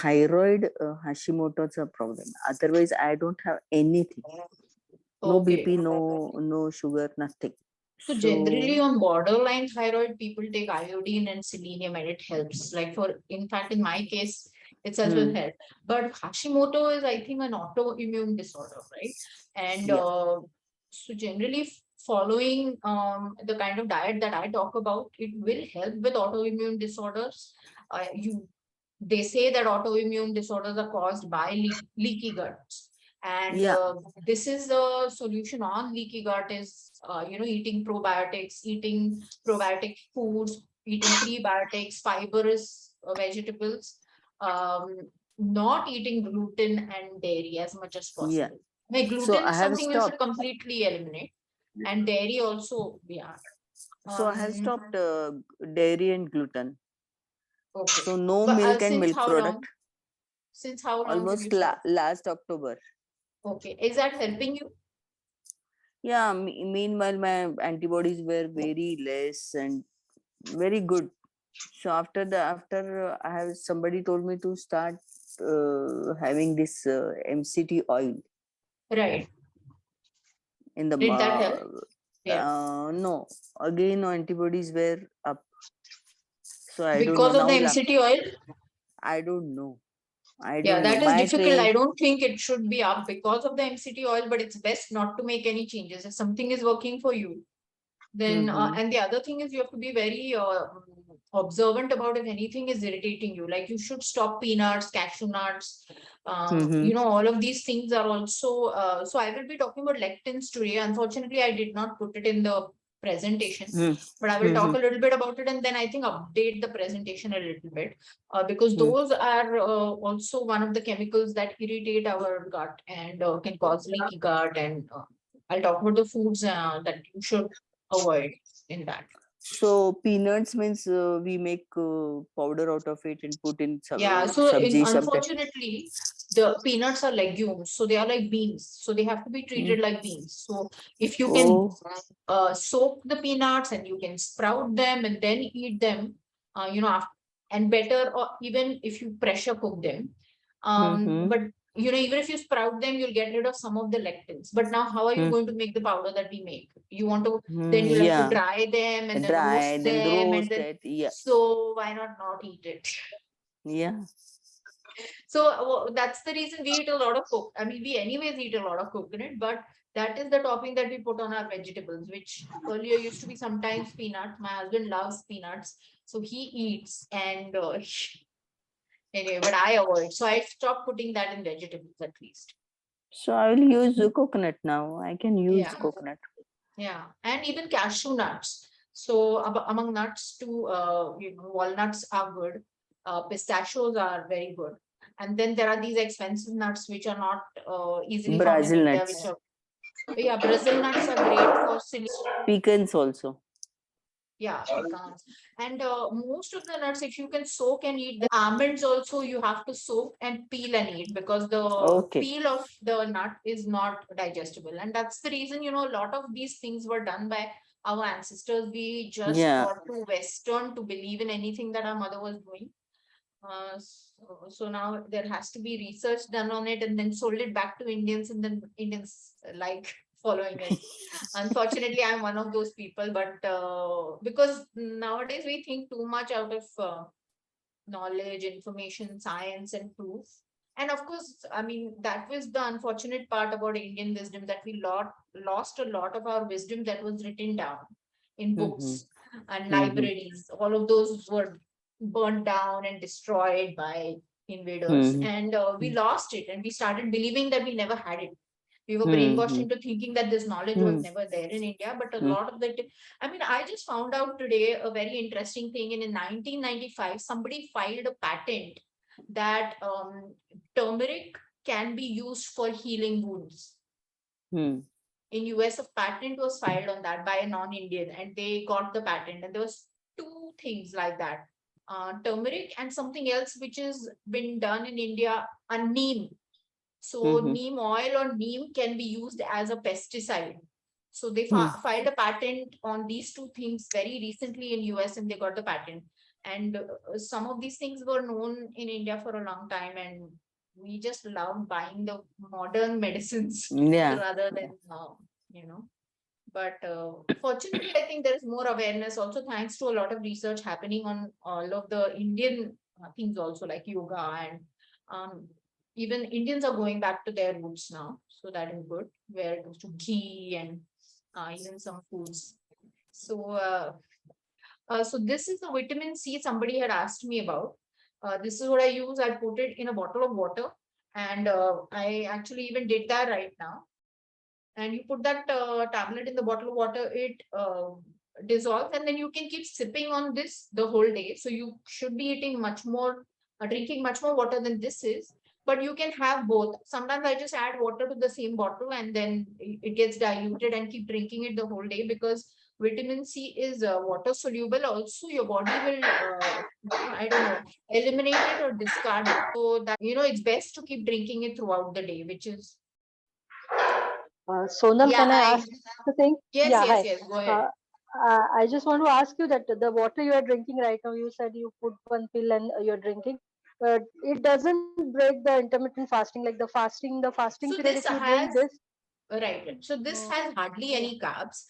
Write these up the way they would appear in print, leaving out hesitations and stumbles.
thyroid, Hashimoto's a problem. Otherwise, I don't have anything. No Okay. BP, no sugar, nothing. So generally on borderline thyroid, people take iodine and selenium and it helps. Like in fact, in my case, it as well help. But Hashimoto is, I think, an autoimmune disorder, right? And Yeah. so generally following the kind of diet that I talk about, it will help with autoimmune disorders. They say that autoimmune disorders are caused by leaky guts. And Yeah. this is the solution on leaky gut is, eating probiotics, eating probiotic foods, eating prebiotics, fibrous vegetables, not eating gluten and dairy as much as Yeah. possible. Like So gluten I is have something you should stopped. completely eliminate, and dairy also, yeah. So I have Um, stopped dairy and gluten. okay. So no But milk and since milk how long? product. Since how long have you Almost stopped? last October. Okay. Is that helping you? Yeah. Meanwhile, my antibodies were very less and very good. So after I have somebody told me to start having this MCT oil Right. in the Did that help? Yeah. no, again antibodies were up. So I don't know Because of the now. MCT oil? I don't know. I Yeah, don't know. that is My difficult. train. I don't think it should be up because of the MCT oil, but it's best not to make any changes. If something is working for you, then, Mm-hmm. and the other thing is you have to be very observant about if anything is irritating you. Like you should stop peanuts, cashew nuts, Mm-hmm. all of these things are also, so I will be talking about lectins today. Unfortunately, I did not put it in the presentation, but I will talk Mm-hmm. a little bit about it and then I think update the presentation a little bit, because Mm-hmm. those are also one of the chemicals that irritate our gut and can cause leaky gut. And I'll talk about the foods that you should avoid in that. So peanuts means we make powder out of it and put in Yeah, so sabji sometime. unfortunately, the peanuts are legumes, so they are like beans, so they have to be treated Mm. like beans. So if you can Oh. soak the peanuts and you can sprout them and then eat them, and better, or even if you pressure cook them, Mm-hmm. but even if you sprout them, you'll get rid of some of the lectins. But now, how are you going to make the powder that we make? You want to, then you'll have to Yeah. dry them and then Dry, roast then them, and roast then, it. Yeah. so why not eat it? Yeah. So that's the reason we eat a lot of coconut. I mean, we anyways eat a lot of coconut, but that is the topping that we put on our vegetables, which earlier used to be sometimes peanuts. My husband loves peanuts, so he eats. And anyway, but I avoid. So I stopped putting that in vegetables at least. So I will use coconut now. I can use Yeah, coconut. yeah, and even cashew nuts. So among nuts too, walnuts are good. Pistachios are very good. And then there are these expensive nuts which are not easily found in Brazil India, which nuts. are, yeah, Brazil nuts are great for Pecans also. yeah, pecans. And most of the nuts, if you can soak and eat the almonds also, you have to soak and peel and eat because the Okay. peel of the nut is not digestible. And that's the reason, a lot of these things were done by our ancestors. We just Yeah. got too Western to believe in anything that our mother was doing. So now there has to be research done on it and then sold it back to Indians, and then Indians like following it. Unfortunately, I'm one of those people, but because nowadays we think too much out of knowledge, information, science, and proof. And of course, I mean, that was the unfortunate part about Indian wisdom, that we lost a lot of our wisdom that was written down in Mm-hmm. books and Mm-hmm. libraries. All of those were burnt down and destroyed by invaders. Mm-hmm. And we lost it and we started believing that we never had it. We were brainwashed Mm-hmm. into thinking that this knowledge was never there in India. But a lot of the, I mean, I just found out today a very interesting thing. In 1995, somebody filed a patent that turmeric can be used for healing wounds. Mm-hmm. In US, a patent was filed on that by a non-Indian, and they got the patent. And there was two things like that: turmeric and something else which has been done in India, a neem. So Mm-hmm. neem oil or neem can be used as a pesticide. So they Mm-hmm. filed a patent on these two things very recently in US, and they got the patent. And some of these things were known in India for a long time, and we just love buying the modern medicines Yeah. rather than, you know. But fortunately, I think there is more awareness also, thanks to a lot of research happening on all of the Indian things also, like yoga, and um, even Indians are going back to their roots now. So that is good, where it comes to ghee and even some foods. So, so this is the vitamin C somebody had asked me about. This is what I use. I put it in a bottle of water, and I actually even did that right now. And you put that tablet in the bottle of water, it dissolves, and then you can keep sipping on this the whole day. So you should be eating much more, drinking much more water than this is. But you can have both. Sometimes I just add water to the same bottle, and then it gets diluted, and keep drinking it the whole day, because vitamin C is water soluble. Also, your body will, I don't know, eliminate it or discard it. So that, it's best to keep drinking it throughout the day, which is, Sonal, yeah, can I ask a thing? yes, Yeah, yes, hi. yes, go ahead. Uh, I just want to ask you that the water you are drinking right now, you said you put one pill and you're drinking, but it doesn't break the intermittent fasting, like the fasting So period. If this you drink has, this, right. So this uh, has hardly yeah. any carbs.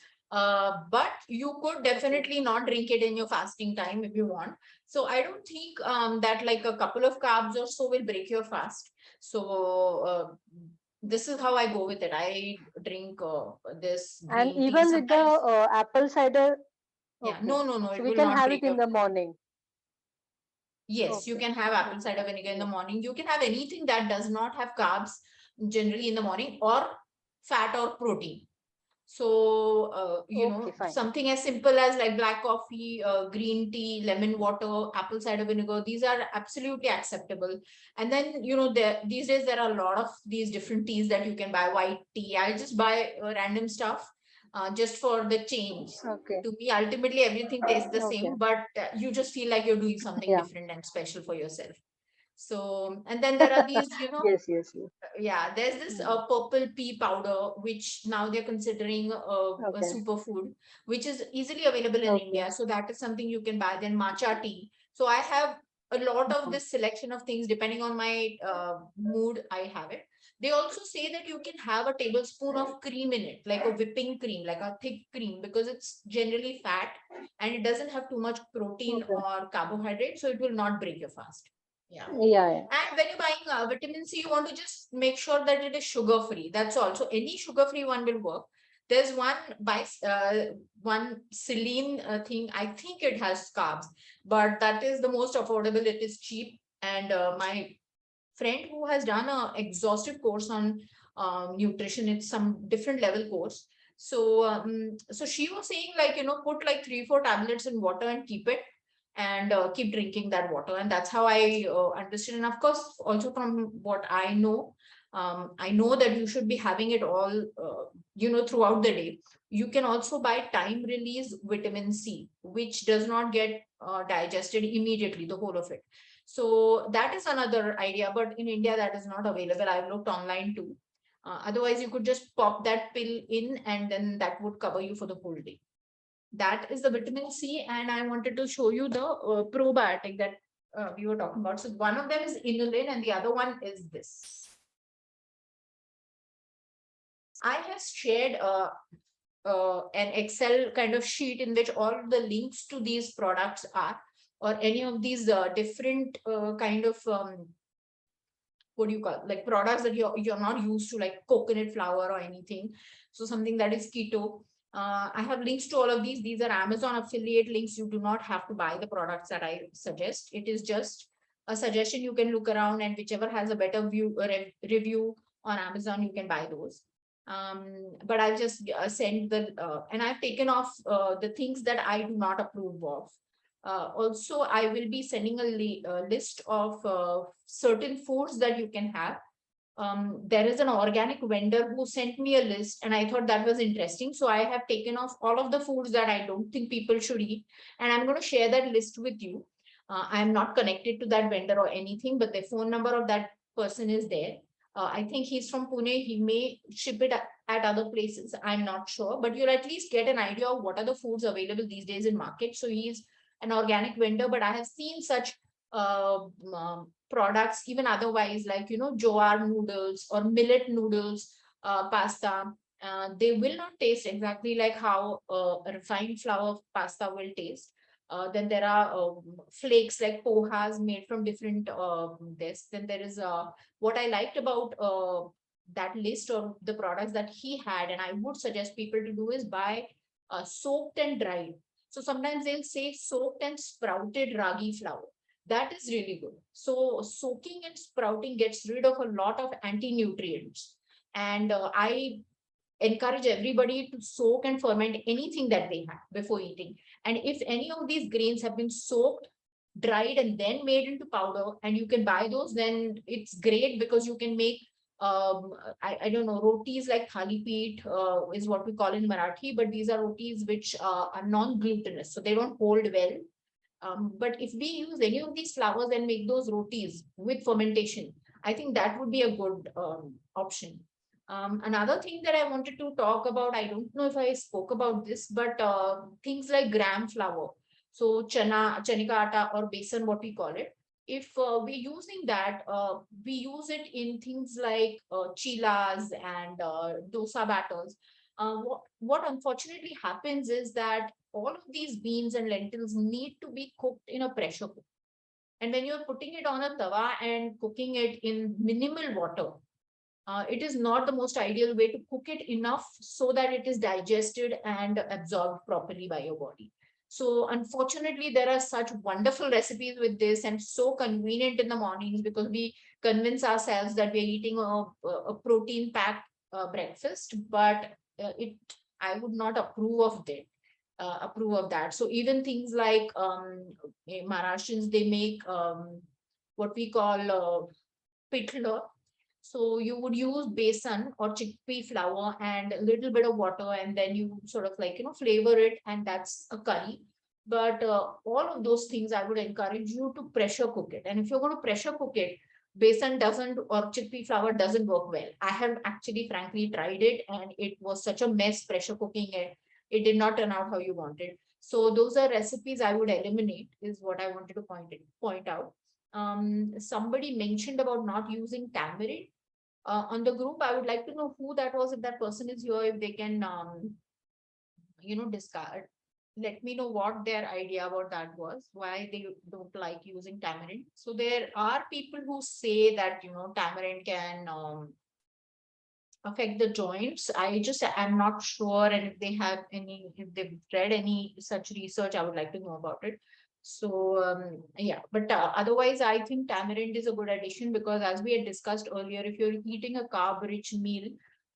But you could Okay, definitely not drink it in your fasting time if you want. So I don't think that like a couple of carbs or so will break your fast. So this is how I go with it. I drink this and green tea even with the sometimes. apple cider. Yeah, Okay, no, no, no, so it we will can not have break it your. in the morning. Yes, you Okay, can have apple cider okay, vinegar in the yeah. morning. You can have anything that does not have carbs generally in the morning, or fat or protein. So, Okay, fine. something as simple as like black coffee, green tea, lemon water, apple cider vinegar, these are absolutely acceptable. And then, these days there are a lot of these different teas that you can buy, white tea. I just buy random stuff just for the change. Okay, To me, ultimately, everything tastes the okay, same, but you just feel like you're doing something yeah. different and special for yourself. So, and then there are these, Yes, yes, yes. yeah, there's this Mm. purple pea powder, which now they're considering a Okay, superfood, which is easily available in okay. India. So that is something you can buy. Then matcha tea. So I have a lot of Mm. this selection of things depending on my mood. I have it. They also say that you can have a tablespoon of cream in it, like a whipping cream, like a thick cream, because it's generally fat and it doesn't have too much protein Okay. or carbohydrate, so it will not break your fast. Yeah. Yeah, yeah. And when you're buying vitamin C, you want to just make sure that it is sugar free. That's all. So any sugar free one will work. There's one Celine thing. I think it has carbs, but that is the most affordable. It is cheap, and my friend who has done a exhaustive course on nutrition, it's some different level course. So so she was saying, like, put like 3 4 tablets in water and keep it, and keep drinking that water. And that's how I understood. And of course, also from what I know that you should be having it all throughout the day. You can also buy time release vitamin C, which does not get digested immediately, the whole of it. So that is another idea, but in India that is not available. I've looked online too. Otherwise, you could just pop that pill in, and then that would cover you for the whole day. That is the vitamin C, and I wanted to show you the probiotic that we were talking about. So one of them is inulin, and the other one is this. I have shared an Excel kind of sheet in which all the links to these products are, or any of these different kind of what do you call, like, products that you're not used to, like coconut flour or anything. So something that is keto. I have links to all of these. These are Amazon affiliate links. You do not have to buy the products that I suggest. It is just a suggestion. You can look around, and whichever has a better review on Amazon, you can buy those. But I'll just send the and I've taken off the things that I do not approve of. Also, I will be sending a list of certain foods that you can have. There is an organic vendor who sent me a list, and I thought that was interesting. So I have taken off all of the foods that I don't think people should eat, and I'm going to share that list with you. I'm not connected to that vendor or anything, but the phone number of that person is there. I think he's from Pune. He may ship it at other places. I'm not sure, but you'll at least get an idea of what are the foods available these days in market. So he's an organic vendor, but I have seen such products even otherwise, like jowar noodles or millet noodles, pasta. They will not taste exactly like how a refined flour pasta will taste. Then there are flakes like pohas made from different this. Then there is what I liked about that list or the products that he had, and I would suggest people to do, is buy soaked and dried. So sometimes they'll say soaked and sprouted ragi flour. That is really good. So soaking and sprouting gets rid of a lot of anti-nutrients. And I encourage everybody to soak and ferment anything that they have before eating. And if any of these grains have been soaked, dried, and then made into powder, and you can buy those, then it's great because you can make I don't know, rotis like thali peet is what we call in Marathi, but these are rotis which are non-glutinous, so they don't hold well. But if we use any of these flours and make those rotis with fermentation, I think that would be a good option. Another thing that I wanted to talk about, I don't know if I spoke about this, but things like gram flour. So chanika atta or besan, what we call it. If we're using that, we use it in things like chilas and dosa batters. What unfortunately happens is that all of these beans and lentils need to be cooked in a pressure cooker. And when you're putting it on a tawa and cooking it in minimal water, it is not the most ideal way to cook it enough so that it is digested and absorbed properly by your body. So, unfortunately, there are such wonderful recipes with this and so convenient in the mornings because we convince ourselves that we're eating a protein packed breakfast, but it I would not approve of that. Approve of that. So even things like Maharashtrians, they make what we call pitla. So you would use besan or chickpea flour and a little bit of water, and then you sort of like flavor it, and that's a curry. But all of those things I would encourage you to pressure cook it. And if you're going to pressure cook it, besan doesn't or chickpea flour doesn't work well. I have actually frankly tried it, and it was such a mess pressure cooking it. It did not turn out how you wanted. So those are recipes I would eliminate, is what I wanted to point out. Somebody mentioned about not using tamarind on the group. I would like to know who that was. If that person is here, if they can, discard, let me know what their idea about that was, why they don't like using tamarind. So there are people who say that, tamarind can affect the joints. I just am not sure, and if they've read any such research, I would like to know about it. So yeah, but otherwise, I think tamarind is a good addition because, as we had discussed earlier, if you're eating a carb-rich meal,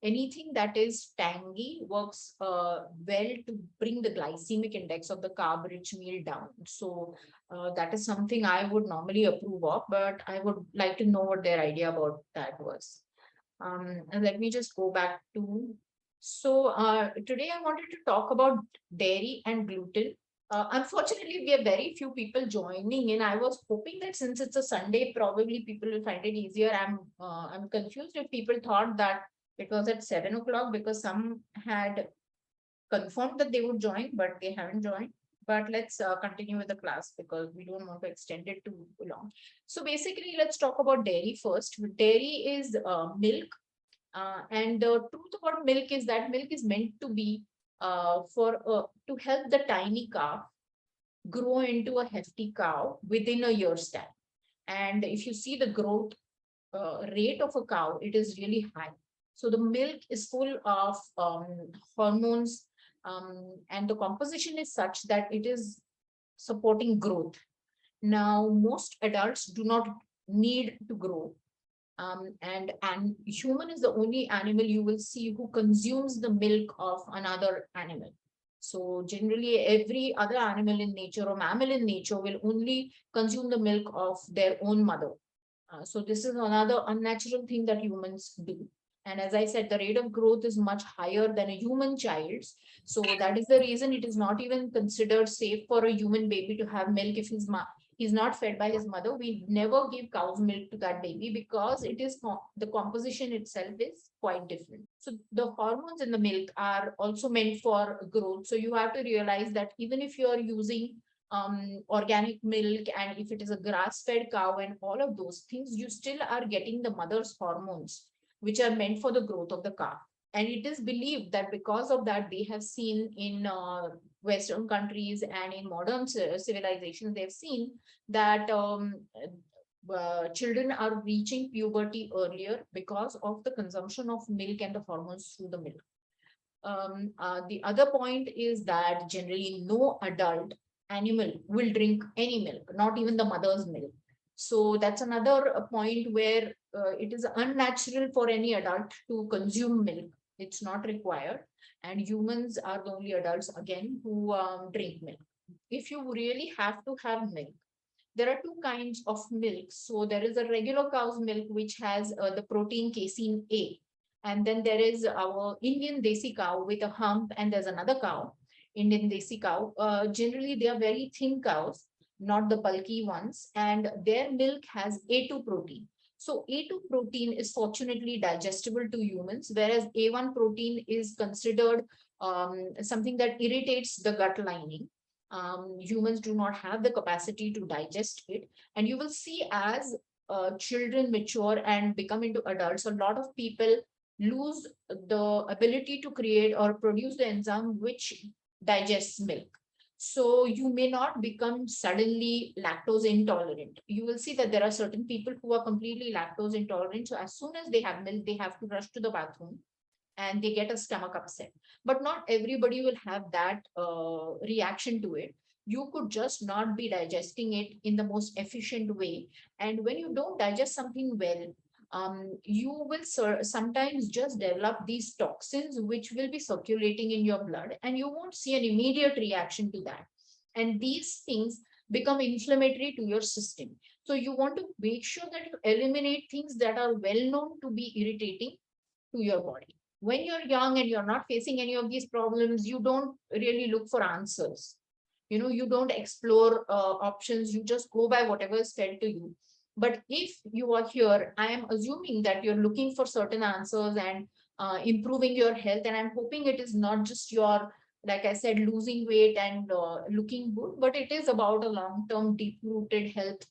anything that is tangy works well to bring the glycemic index of the carb-rich meal down. So that is something I would normally approve of, but I would like to know what their idea about that was. And let me just go back to. So today I wanted to talk about dairy and gluten. Unfortunately, we have very few people joining in. I was hoping that since it's a Sunday, probably people will find it easier. I'm confused if people thought that it was at 7 o'clock because some had confirmed that they would join, but they haven't joined. But let's continue with the class because we don't want to extend it too long. So basically, let's talk about dairy first. Dairy is milk, and the truth about milk is that milk is meant to be for to help the tiny calf grow into a hefty cow within a year's time. And if you see the growth rate of a cow, it is really high. So the milk is full of hormones, and the composition is such that it is supporting growth. Now, most adults do not need to grow, and human is the only animal you will see who consumes the milk of another animal. So generally, every other animal in nature or mammal in nature will only consume the milk of their own mother. So this is another unnatural thing that humans do. And as I said, the rate of growth is much higher than a human child's. So that is the reason it is not even considered safe for a human baby to have milk if he's not fed by his mother. We never give cow's milk to that baby because it is the composition itself is quite different. So the hormones in the milk are also meant for growth. So you have to realize that even if you are using organic milk, and if it is a grass-fed cow and all of those things, you still are getting the mother's hormones, which are meant for the growth of the calf. And it is believed that because of that, they have seen in Western countries and in modern civilizations, they've seen that children are reaching puberty earlier because of the consumption of milk and the hormones through the milk. The other point is that generally no adult animal will drink any milk, not even the mother's milk. So that's another point where it is unnatural for any adult to consume milk. It's not required. And humans are the only adults, again, who drink milk. If you really have to have milk, there are two kinds of milk. So there is a regular cow's milk, which has the protein casein A. And then there is our Indian desi cow with a hump, and there's another cow, Indian desi cow. Generally, they are very thin cows, not the bulky ones, and their milk has A2 protein. So A2 protein is fortunately digestible to humans, whereas A1 protein is considered something that irritates the gut lining. Humans do not have the capacity to digest it. And you will see as children mature and become into adults, a lot of people lose the ability to create or produce the enzyme which digests milk. So you may not become suddenly lactose intolerant. You will see that there are certain people who are completely lactose intolerant. So as soon as they have milk, they have to rush to the bathroom and they get a stomach upset. But not everybody will have that reaction to it. You could just not be digesting it in the most efficient way. And when you don't digest something well, you will sometimes just develop these toxins which will be circulating in your blood, and you won't see an immediate reaction to that. And these things become inflammatory to your system. So you want to make sure that you eliminate things that are well known to be irritating to your body. When you're young and you're not facing any of these problems, you don't really look for answers. You don't explore options, you just go by whatever is fed to you. But if you are here, I am assuming that you're looking for certain answers and improving your health. And I'm hoping it is not just your, like I said, losing weight and looking good, but it is about a long term deep rooted health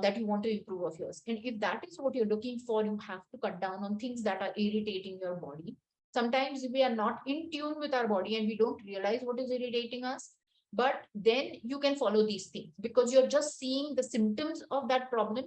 that you want to improve of yours. And if that is what you're looking for, you have to cut down on things that are irritating your body. Sometimes we are not in tune with our body and we don't realize what is irritating us. But then you can follow these things because you're just seeing the symptoms of that problem,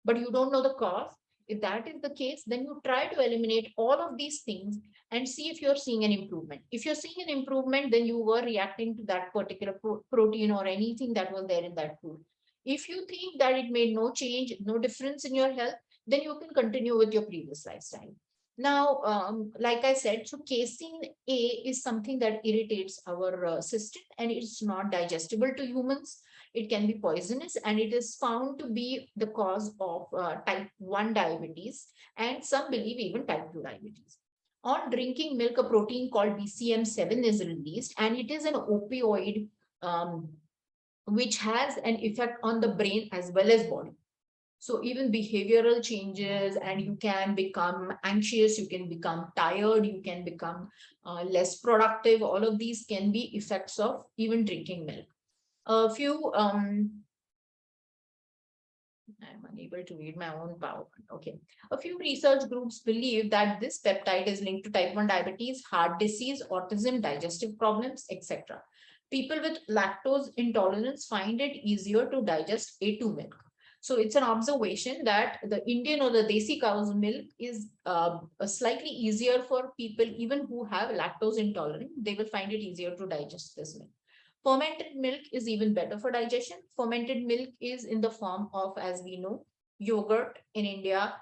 but you don't know the cause. If that is the case, then you try to eliminate all of these things and see if you're seeing an improvement. If you're seeing an improvement, then you were reacting to that particular protein or anything that was there in that food. If you think that it made no change, no difference in your health, then you can continue with your previous lifestyle. Now, like I said, so casein A is something that irritates our system and it's not digestible to humans. It can be poisonous and it is found to be the cause of type 1 diabetes and some believe even type 2 diabetes. On drinking milk, a protein called BCM7 is released and it is an opioid um, which has an effect on the brain as well as body. So even behavioral changes, and you can become anxious, you can become tired, you can become less productive. All of these can be effects of even drinking milk. A few I'm unable to read my own PowerPoint. Okay. A few research groups believe that this peptide is linked to type 1 diabetes, heart disease, autism, digestive problems, etc. People with lactose intolerance find it easier to digest A2 milk. So it's an observation that the Indian or the Desi cow's milk is slightly easier for people even who have lactose intolerance. They will find it easier to digest this milk. Fermented milk is even better for digestion. Fermented milk is in the form of, as we know, yogurt in India,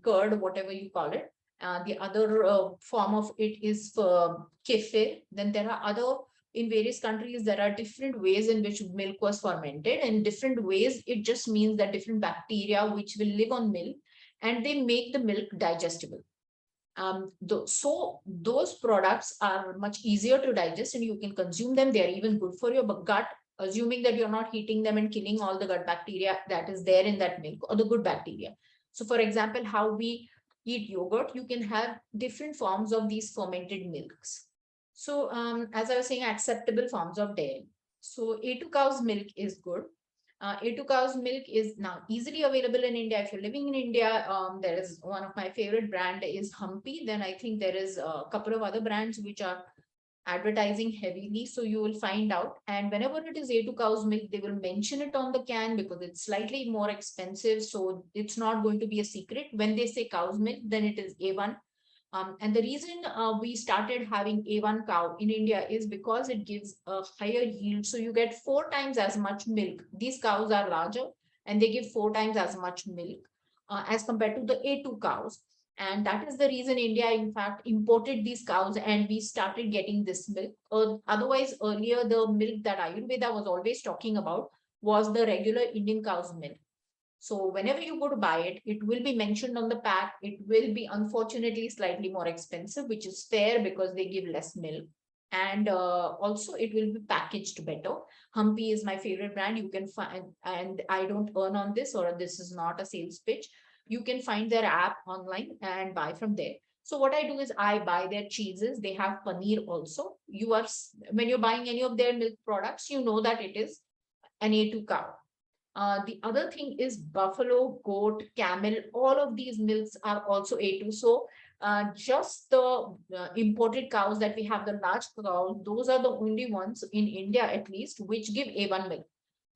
curd, whatever you call it. The other form of it is for kefir. Then there are other, in various countries, there are different ways in which milk was fermented. And different ways, it just means that different bacteria which will live on milk and they make the milk digestible. So those products are much easier to digest and you can consume them. They are even good for your gut, assuming that you're not heating them and killing all the gut bacteria that is there in that milk or the good bacteria. So for example, how we eat yogurt, you can have different forms of these fermented milks. So as I was saying, acceptable forms of dairy. So A2 cow's milk is good. A2 cow's milk is now easily available in India. If you're living in India, there is one of my favorite brand is Humpy. Then I think there is a couple of other brands which are advertising heavily. So you will find out. And whenever it is A2 cow's milk, they will mention it on the can because it's slightly more expensive. So it's not going to be a secret. When they say cow's milk, then it is A1. And the reason we started having A1 cow in India is because it gives a higher yield. So you get 4 times as much milk. These cows are larger and they give 4 times as much milk as compared to the A2 cows. And that is the reason India, in fact, imported these cows and we started getting this milk. Otherwise, earlier, the milk that Ayurveda was always talking about was the regular Indian cow's milk. So whenever you go to buy it, it will be mentioned on the pack. It will be unfortunately slightly more expensive, which is fair because they give less milk. And also it will be packaged better. Humpy is my favorite brand. You can find, and I don't earn on this or this is not a sales pitch. You can find their app online and buy from there. So what I do is I buy their cheeses. They have paneer also. When you're buying any of their milk products, you know that it is an A2 cow. The other thing is buffalo, goat, camel, all of these milks are also A2. So just the imported cows that we have, the large cows, those are the only ones in India at least, which give A1 milk.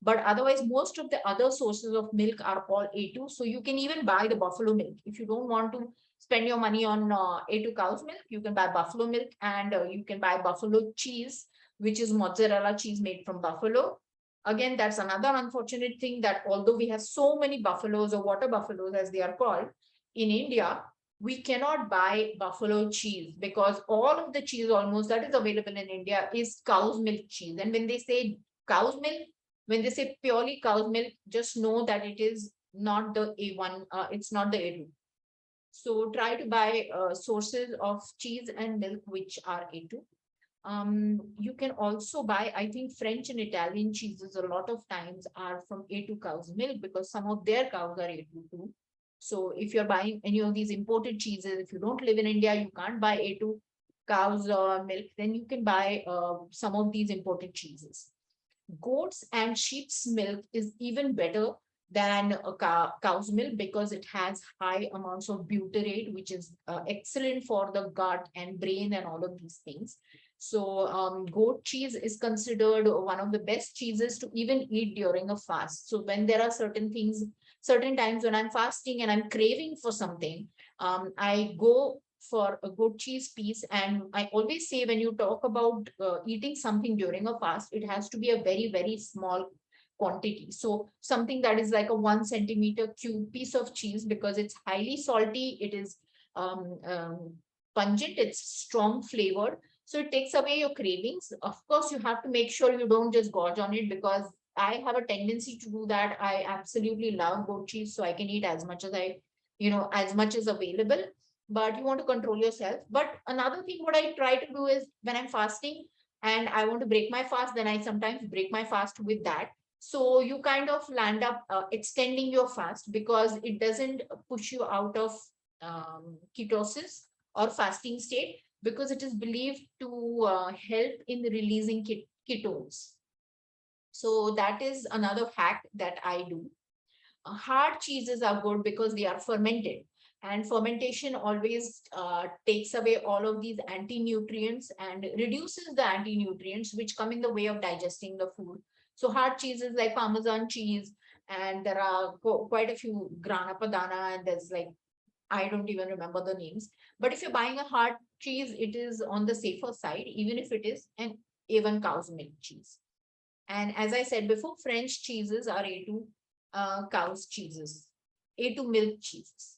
But otherwise, most of the other sources of milk are all A2. So you can even buy the buffalo milk. If you don't want to spend your money on A2 cow's milk, you can buy buffalo milk and you can buy buffalo cheese, which is mozzarella cheese made from buffalo. Again, that's another unfortunate thing that although we have so many buffaloes or water buffaloes as they are called in India, we cannot buy buffalo cheese because all of the cheese almost that is available in India is cow's milk cheese. And when they say cow's milk, when they say purely cow's milk, just know that it is not the A1, it's not the A2. So try to buy sources of cheese and milk which are A2. You can also buy, I think French and Italian cheeses a lot of times are from A2 cow's milk because some of their cows are A2 too. So if you're buying any of these imported cheeses, if you don't live in India, you can't buy A2 cows milk, then you can buy some of these imported cheeses. Goats and sheep's milk is even better than a cow's milk because it has high amounts of butyrate, which is excellent for the gut and brain and all of these things. So goat cheese is considered one of the best cheeses to even eat during a fast. So when there are certain things, certain times when I'm fasting and I'm craving for something, I go for a good cheese piece. And I always say when you talk about eating something during a fast, it has to be a very, very small quantity. So something that is like a 1 centimeter cube piece of cheese because it's highly salty, it is pungent, it's strong flavored. So it takes away your cravings. Of course, you have to make sure you don't just gorge on it because I have a tendency to do that. I absolutely love goat cheese, so I can eat as much as as much as available, but you want to control yourself. But another thing, what I try to do is when I'm fasting and I want to break my fast, then I sometimes break my fast with that. So you kind of land up extending your fast because it doesn't push you out of ketosis or fasting state because it is believed to help in releasing ketones. So that is another hack that I do. Hard cheeses are good because they are fermented, and fermentation always takes away all of these anti-nutrients and reduces the anti-nutrients which come in the way of digesting the food. So hard cheeses like Parmesan cheese, and there are quite a few, Grana Padana, and there's like, I don't even remember the names. But if you're buying a hard cheese, it is on the safer side, even if it is an A1 cow's milk cheese. And as I said before, French cheeses are A2 cow's cheeses, A2 milk cheeses.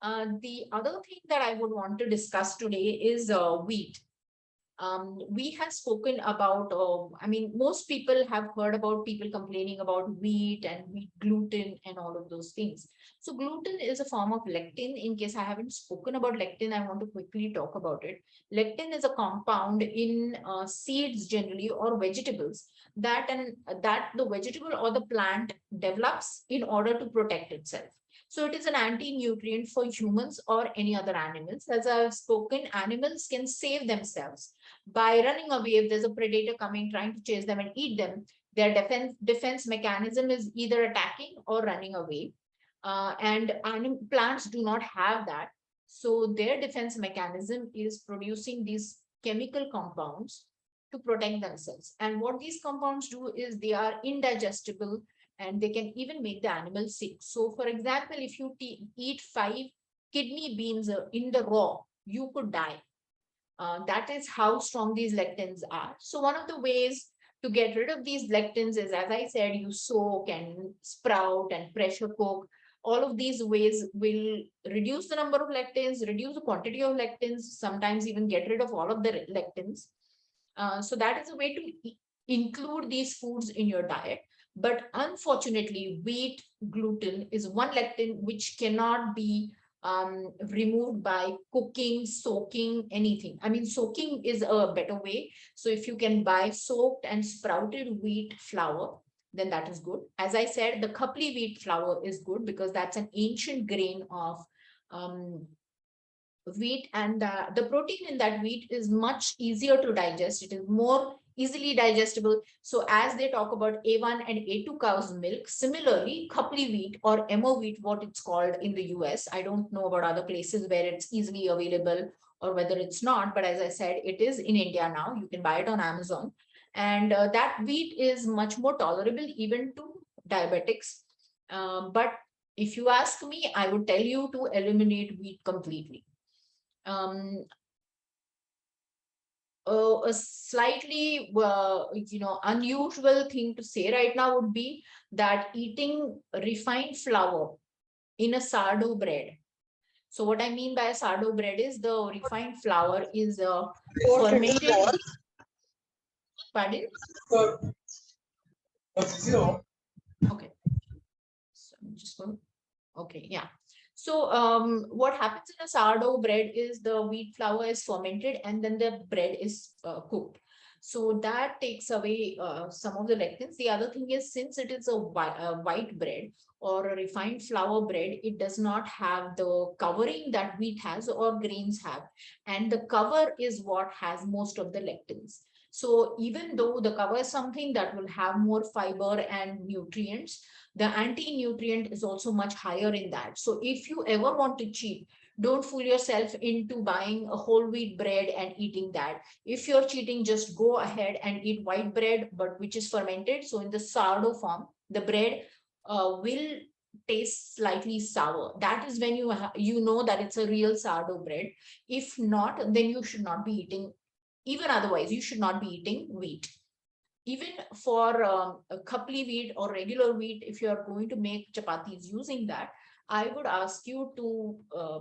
The other thing that I would want to discuss today is wheat. We have spoken about, I mean, most people have heard about people complaining about wheat and wheat gluten and all of those things. So gluten is a form of lectin. In case I haven't spoken about lectin, I want to quickly talk about it. Lectin is a compound in seeds generally or vegetables that the vegetable or the plant develops in order to protect itself. So it is an anti-nutrient for humans or any other animals. As I've spoken, animals can save themselves by running away. If there's a predator coming, trying to chase them and eat them, their defense mechanism is either attacking or running away. And plants do not have that. So their defense mechanism is producing these chemical compounds to protect themselves. And what these compounds do is they are indigestible and they can even make the animal sick. So, for example, if you eat 5 kidney beans in the raw, you could die. That is how strong these lectins are. So, one of the ways to get rid of these lectins is, as I said, you soak and sprout and pressure cook. All of these ways will reduce the number of lectins, reduce the quantity of lectins, sometimes even get rid of all of the lectins. So that is a way to include these foods in your diet. But unfortunately, wheat gluten is one lectin which cannot be removed by cooking, soaking, anything. I mean, soaking is a better way. So if you can buy soaked and sprouted wheat flour, then that is good. As I said, the khapli wheat flour is good because that's an ancient grain of um, wheat, and the protein in that wheat is much easier to digest. It is more easily digestible. So as they talk about A1 and A2 cow's milk, similarly khapli wheat or emo wheat, what it's called in the US, I don't know about other places where it's easily available or whether it's not, but as I said, it is in India now. You can buy it on Amazon, and that wheat is much more tolerable even to diabetics. But if you ask me, I would tell you to eliminate wheat completely. um, a slightly unusual thing to say right now would be that eating refined flour in a sourdough bread. So what I mean by a sourdough bread is the refined flour is fermented. Pardon? Okay, so I'm just going. Okay, yeah. So what happens in a sourdough bread is the wheat flour is fermented and then the bread is cooked. So that takes away some of the lectins. The other thing is, since it is a white bread or a refined flour bread, it does not have the covering that wheat has or grains have. And the cover is what has most of the lectins. So even though the cover is something that will have more fiber and nutrients, the anti-nutrient is also much higher in that. So if you ever want to cheat, don't fool yourself into buying a whole wheat bread and eating that. If you're cheating, just go ahead and eat white bread, but which is fermented. So in the sourdough form, the bread will taste slightly sour. That is when you know that it's a real sourdough bread. If not, then you should not be eating. Even otherwise, you should not be eating wheat. Even for a khapli wheat or regular wheat, if you are going to make chapatis using that, I would ask you to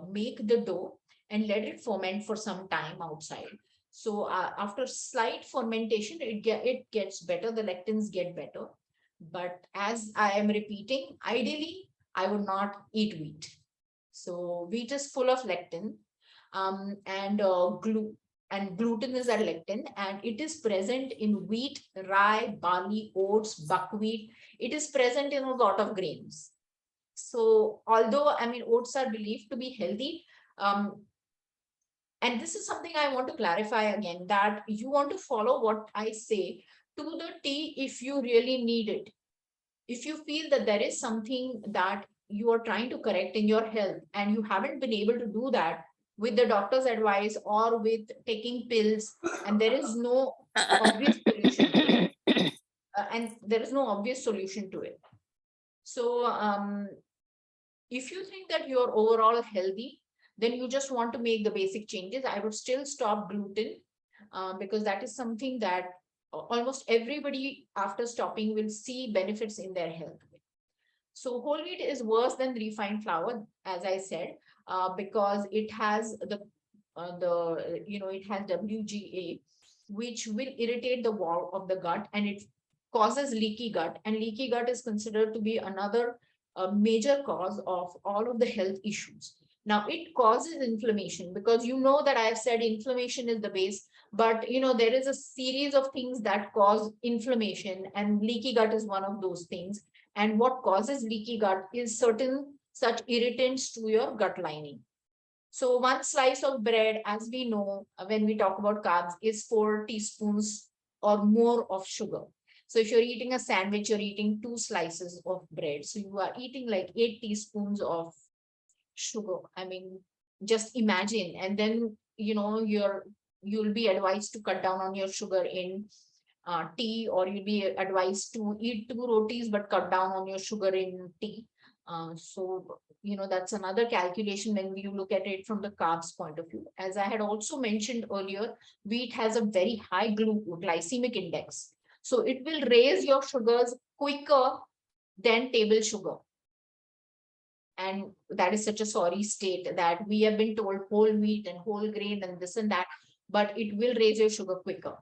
make the dough and let it ferment for some time outside. So after slight fermentation, it gets better, the lectins get better. But as I am repeating, ideally, I would not eat wheat. So wheat is full of lectin, and gluten is a lectin, and it is present in wheat, rye, barley, oats, buckwheat. It is present in a lot of grains. So although, I mean, oats are believed to be healthy, um, and this is something I want to clarify again, that you want to follow what I say to the T if you really need it. If you feel that there is something that you are trying to correct in your health and you haven't been able to do that with the doctor's advice or with taking pills, and there is no obvious solution to it, so if you think that you're overall healthy, then you just want to make the basic changes. I would still stop gluten, because that is something that almost everybody after stopping will see benefits in their health. So whole wheat is worse than refined flour, as I said, because it has it has WGA, which will irritate the wall of the gut, and it causes leaky gut. And leaky gut is considered to be another major cause of all of the health issues. Now it causes inflammation, because you know that I have said inflammation is the base, but there is a series of things that cause inflammation, and leaky gut is one of those things. And what causes leaky gut is certain such irritants to your gut lining. So one slice of bread, as we know, when we talk about carbs, is 4 teaspoons or more of sugar. So if you're eating a sandwich, you're eating 2 slices of bread. So you are eating like 8 teaspoons of sugar. I mean, just imagine. And then, you'll be advised to cut down on your sugar in tea, or you'll be advised to eat 2 rotis but cut down on your sugar in tea. So that's another calculation when you look at it from the carbs point of view. As I had also mentioned earlier, wheat has a very high glycemic index, so it will raise your sugars quicker than table sugar. And that is such a sorry state that we have been told whole wheat and whole grain and this and that, but it will raise your sugar quicker.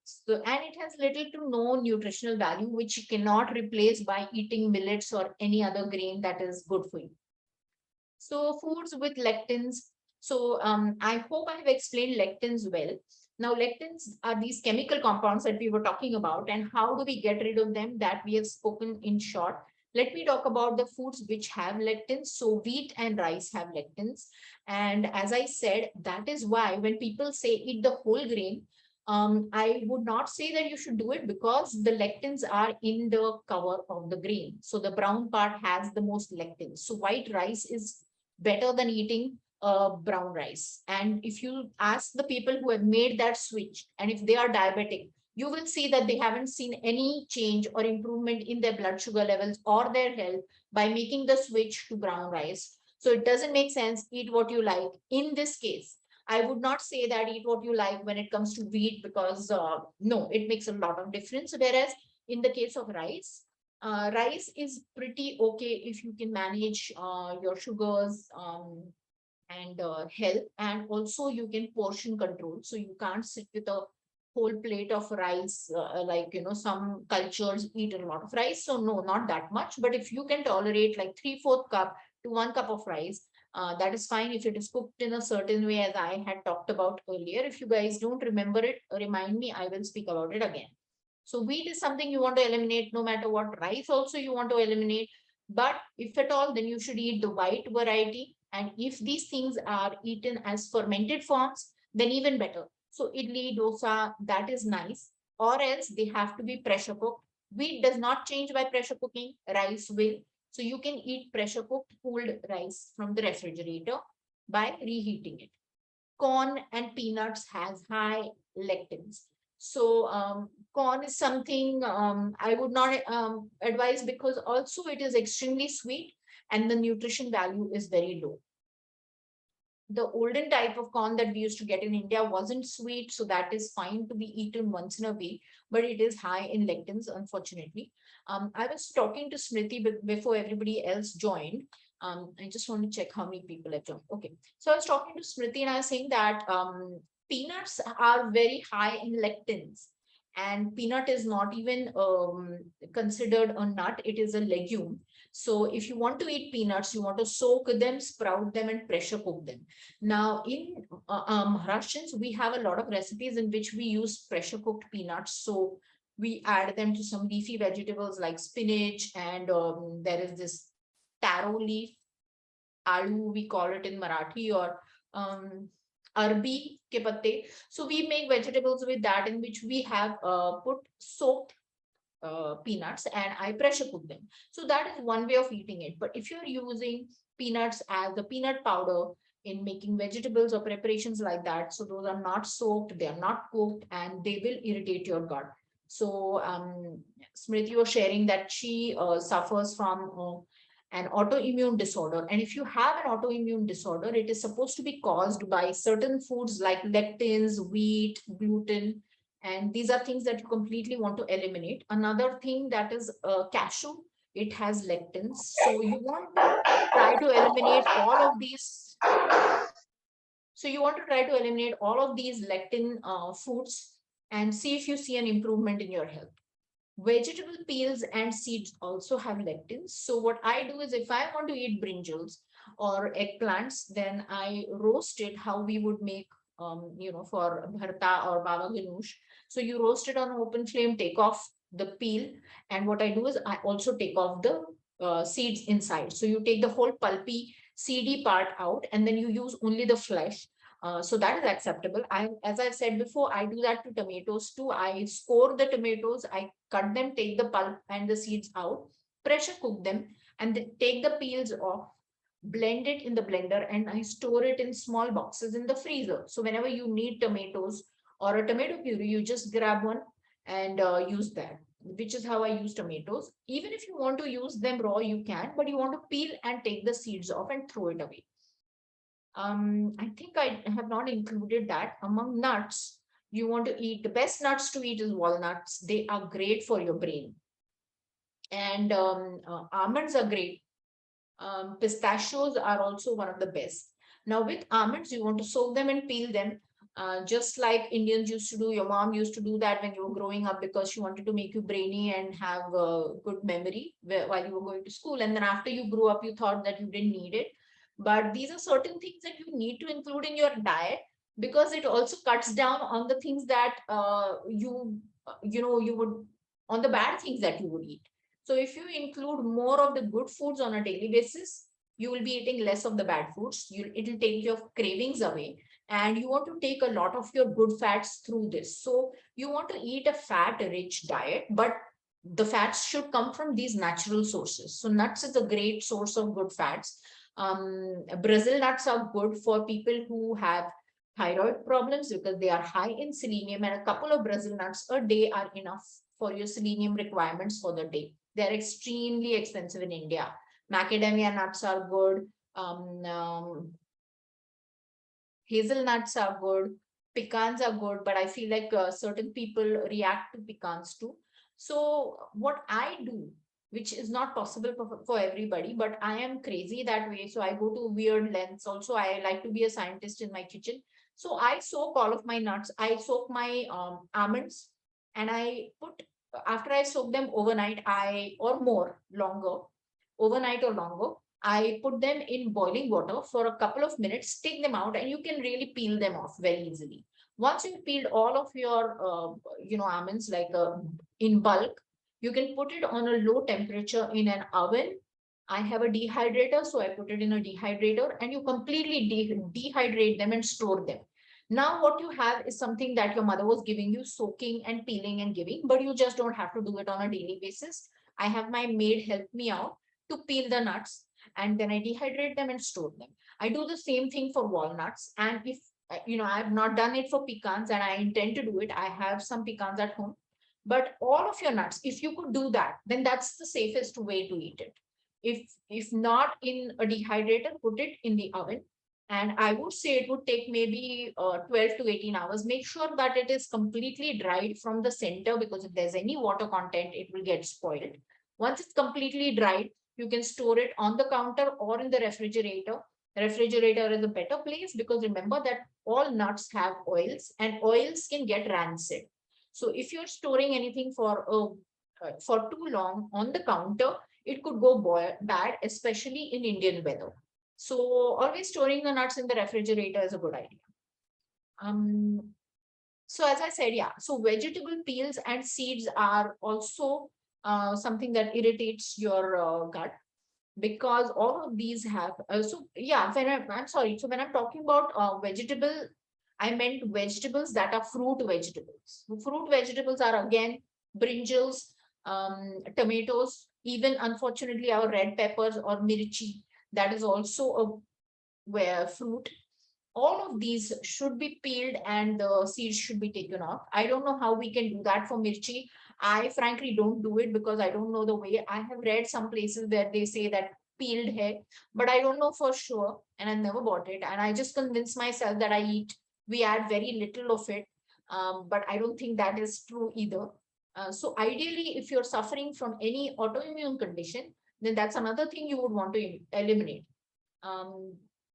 So, and it has little to no nutritional value, which you cannot replace by eating millets or any other grain that is good for you. So foods with lectins. So I hope I have explained lectins well. Now, lectins are these chemical compounds that we were talking about, and how do we get rid of them? That we have spoken in short. Let me talk about the foods which have lectins. So wheat and rice have lectins. And as I said, that is why when people say eat the whole grain, I would not say that you should do it, because the lectins are in the cover of the grain. So the brown part has the most lectins. So white rice is better than eating brown rice. And if you ask the people who have made that switch, and if they are diabetic, you will see that they haven't seen any change or improvement in their blood sugar levels or their health by making the switch to brown rice. So it doesn't make sense. Eat what you like. In this case, I would not say that eat what you like when it comes to wheat, because no, it makes a lot of difference. Whereas in the case of rice, rice is pretty okay if you can manage your sugars and health, and also you can portion control. So you can't sit with a whole plate of rice, like some cultures eat a lot of rice. So no, not that much. But if you can tolerate like 3/4 cup to 1 cup of rice, that is fine if it is cooked in a certain way, as I had talked about earlier. If you guys don't remember it, remind me, I will speak about it again. So wheat is something you want to eliminate no matter what. Rice also you want to eliminate. But if at all, then you should eat the white variety. And if these things are eaten as fermented forms, then even better. So idli, dosa, that is nice. Or else they have to be pressure cooked. Wheat does not change by pressure cooking. Rice will. So you can eat pressure cooked cooled rice from the refrigerator by reheating it. Corn and peanuts has high lectins. So corn is something I would not advise, because also it is extremely sweet and the nutrition value is very low. The olden type of corn that we used to get in India wasn't sweet, so that is fine to be eaten once in a week, but it is high in lectins, unfortunately. I was talking to Smriti before everybody else joined. I just want to check how many people have joined. Okay, so I was talking to Smriti and I was saying that peanuts are very high in lectins, and peanut is not even considered a nut; it is a legume. So if you want to eat peanuts, you want to soak them, sprout them, and pressure cook them. Now, in Russians, we have a lot of recipes in which we use pressure cooked peanuts. So we add them to some leafy vegetables like spinach, and there is this taro leaf, aloo, we call it in Marathi, or arbi ke patte. So we make vegetables with that, in which we have put soaked peanuts, and I pressure cook them. So that is one way of eating it. But if you're using peanuts as the peanut powder in making vegetables or preparations like that, so those are not soaked, they are not cooked, and they will irritate your gut. So Smriti was sharing that she suffers from an autoimmune disorder. And if you have an autoimmune disorder, it is supposed to be caused by certain foods like lectins, wheat, gluten, and these are things that you completely want to eliminate. Another thing that is cashew, it has lectins. So you want to try to eliminate all of these. So you want to try to eliminate all of these lectin foods and see if you see an improvement in your health. Vegetable peels and seeds also have lectins. So what I do is, if I want to eat brinjals or eggplants, then I roast it how we would make, for bharta or baba ganoush. So you roast it on an open flame, take off the peel. And what I do is I also take off the seeds inside. So you take the whole pulpy, seedy part out, and then you use only the flesh. So that is acceptable. As I've said before, I do that to tomatoes too. I score the tomatoes, I cut them, take the pulp and the seeds out, pressure cook them, and then take the peels off, blend it in the blender, and I store it in small boxes in the freezer. So whenever you need tomatoes or a tomato puree, you just grab one and use that, which is how I use tomatoes. Even if you want to use them raw, you can, but you want to peel and take the seeds off and throw it away. I think I have not included that. Among nuts, you want to eat, the best nuts to eat is walnuts. They are great for your brain. And almonds are great. Pistachios are also one of the best. Now, with almonds, you want to soak them and peel them, just like Indians used to do. Your mom used to do that when you were growing up because she wanted to make you brainy and have good memory while you were going to school. And then after you grew up, you thought that you didn't need it. But these are certain things that you need to include in your diet because it also cuts down on the things that you would, on the bad things that you would eat. So if you include more of the good foods on a daily basis, you will be eating less of the bad foods. It'll take your cravings away. And you want to take a lot of your good fats through this. So you want to eat a fat-rich diet, but the fats should come from these natural sources. So nuts is a great source of good fats. Brazil nuts are good for people who have thyroid problems because they are high in selenium, and a couple of Brazil nuts a day are enough for your selenium requirements for the day. They're extremely expensive in India. Macadamia nuts are good. Hazelnuts are good. Pecans are good, but I feel like certain people react to pecans too. So what I do, which is not possible for everybody, but I am crazy that way. So I go to weird lengths. Also, I like to be a scientist in my kitchen. So I soak all of my nuts. I soak my almonds, and I put, after I soak them overnight, or more longer, overnight or longer, I put them in boiling water for a couple of minutes, take them out, and you can really peel them off very easily. Once you've peeled all of your, almonds like in bulk, you can put it on a low temperature in an oven. I have a dehydrator, so I put it in a dehydrator, and you completely dehydrate them and store them. Now, what you have is something that your mother was giving you, soaking and peeling and giving, but you just don't have to do it on a daily basis. I have my maid help me out to peel the nuts, and then I dehydrate them and store them. I do the same thing for walnuts. And if I have not done it for pecans and I intend to do it, I have some pecans at home. But all of your nuts, if you could do that, then that's the safest way to eat it. If not in a dehydrator, put it in the oven. And I would say it would take maybe 12 to 18 hours. Make sure that it is completely dried from the center, because if there's any water content, it will get spoiled. Once it's completely dried, you can store it on the counter or in the refrigerator. The refrigerator is a better place because remember that all nuts have oils and oils can get rancid. So if you're storing anything for too long on the counter, it could go bad, especially in Indian weather. So always storing the nuts in the refrigerator is a good idea. So as I said, yeah, so vegetable peels and seeds are also something that irritates your gut, because all of these have so yeah, I'm sorry, so when I'm talking about vegetable, I meant vegetables that are fruit vegetables. Fruit vegetables are again brinjals, tomatoes, even unfortunately our red peppers or mirchi, that is also a where fruit. All of these should be peeled and the seeds should be taken off. I don't know how we can do that for mirchi. I frankly don't do it because I don't know the way. I have read some places where they say that peeled hair, but I don't know for sure, and I never bought it. And I just convince myself that we add very little of it, but I don't think that is true either. So ideally, if you're suffering from any autoimmune condition, then that's another thing you would want to eliminate. Um,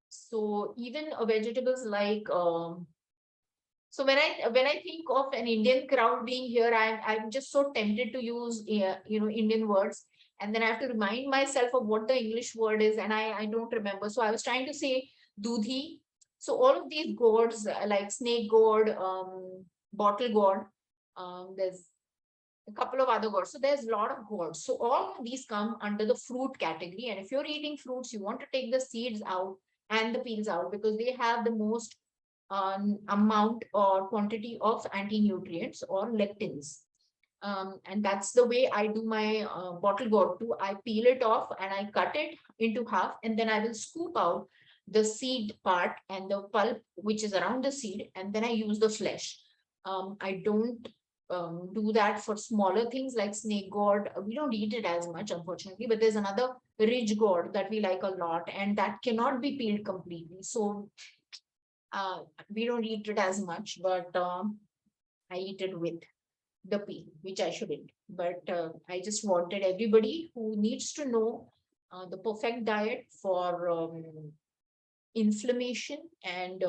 so even vegetables like so when I think of an Indian crowd being here, I'm just so tempted to use Indian words, and then I have to remind myself of what the English word is, and I don't remember. So I was trying to say dudhi. So all of these gourds like snake gourd, bottle gourd, there's a couple of other gourds. So there's a lot of gourds. So all of these come under the fruit category. And if you're eating fruits, you want to take the seeds out and the peels out, because they have the most amount or quantity of anti-nutrients or lectins. And that's the way I do my bottle gourd too. I peel it off and I cut it into half, and then I will scoop out the seed part and the pulp which is around the seed, and then I use the flesh. I don't do that for smaller things like snake gourd. We don't eat it as much, unfortunately, but there's another ridge gourd that we like a lot, and that cannot be peeled completely. So uh, we don't eat it as much, but I eat it with the peel, which I shouldn't. But I just wanted everybody who needs to know the perfect diet for inflammation and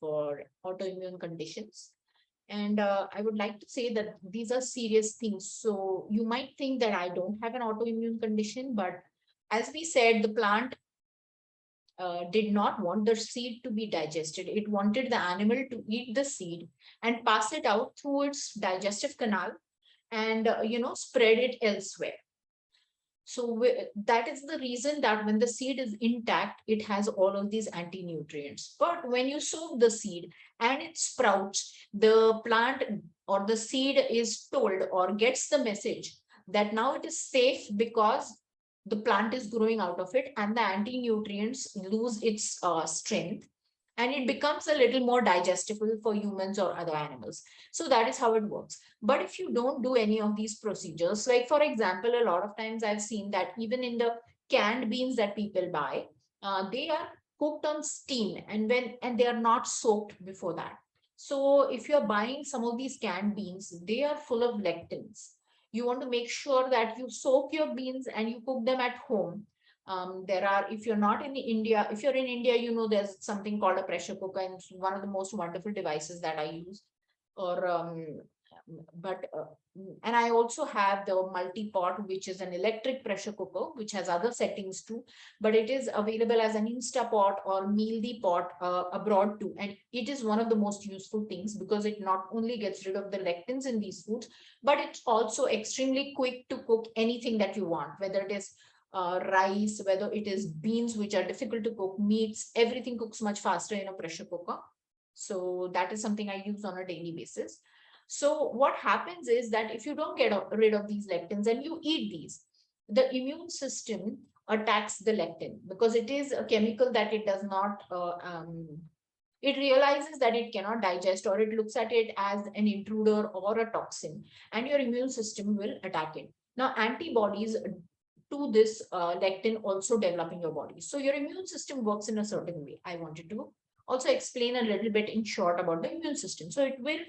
for autoimmune conditions. And I would like to say that these are serious things. So you might think that I don't have an autoimmune condition, but as we said, the plant did not want the seed to be digested. It wanted the animal to eat the seed and pass it out through its digestive canal and spread it elsewhere. So that is the reason that when the seed is intact, it has all of these anti-nutrients. But when you soak the seed and it sprouts, the plant or the seed is told or gets the message that now it is safe, because the plant is growing out of it and the anti-nutrients lose its strength, and it becomes a little more digestible for humans or other animals. So that is how it works. But if you don't do any of these procedures, like for example, a lot of times I've seen that even in the canned beans that people buy, they are cooked on steam, and they are not soaked before that. So if you're buying some of these canned beans, they are full of lectins. You want to make sure that you soak your beans and you cook them at home. There are, if you're not in India, if you're in India, there's something called a pressure cooker, and it's one of the most wonderful devices that I use. Or but And I also have the multi-pot, which is an electric pressure cooker, which has other settings too, but it is available as an Instapot or Mealthy pot abroad too. And it is one of the most useful things, because it not only gets rid of the lectins in these foods, but it's also extremely quick to cook anything that you want, whether it is rice, whether it is beans, which are difficult to cook, meats, everything cooks much faster in a pressure cooker. So that is something I use on a daily basis. So what happens is that if you don't get rid of these lectins and you eat these, the immune system attacks the lectin, because it is a chemical that it does not, it realizes that it cannot digest, or it looks at it as an intruder or a toxin, and your immune system will attack it. Now, antibodies to this lectin also develop in your body. So your immune system works in a certain way. I wanted to also explain a little bit in short about the immune system. So it will,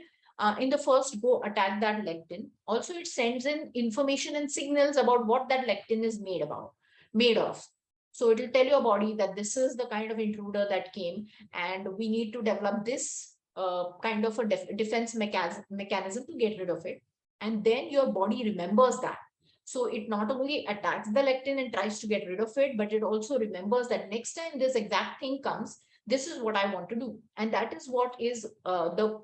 in the first go, attack that lectin. Also, it sends in information and signals about what that lectin is made of. So it will tell your body that this is the kind of intruder that came, and we need to develop this kind of a defense mechanism to get rid of it. And then your body remembers that. So it not only attacks the lectin and tries to get rid of it, but it also remembers that next time this exact thing comes, this is what I want to do. And that is what is the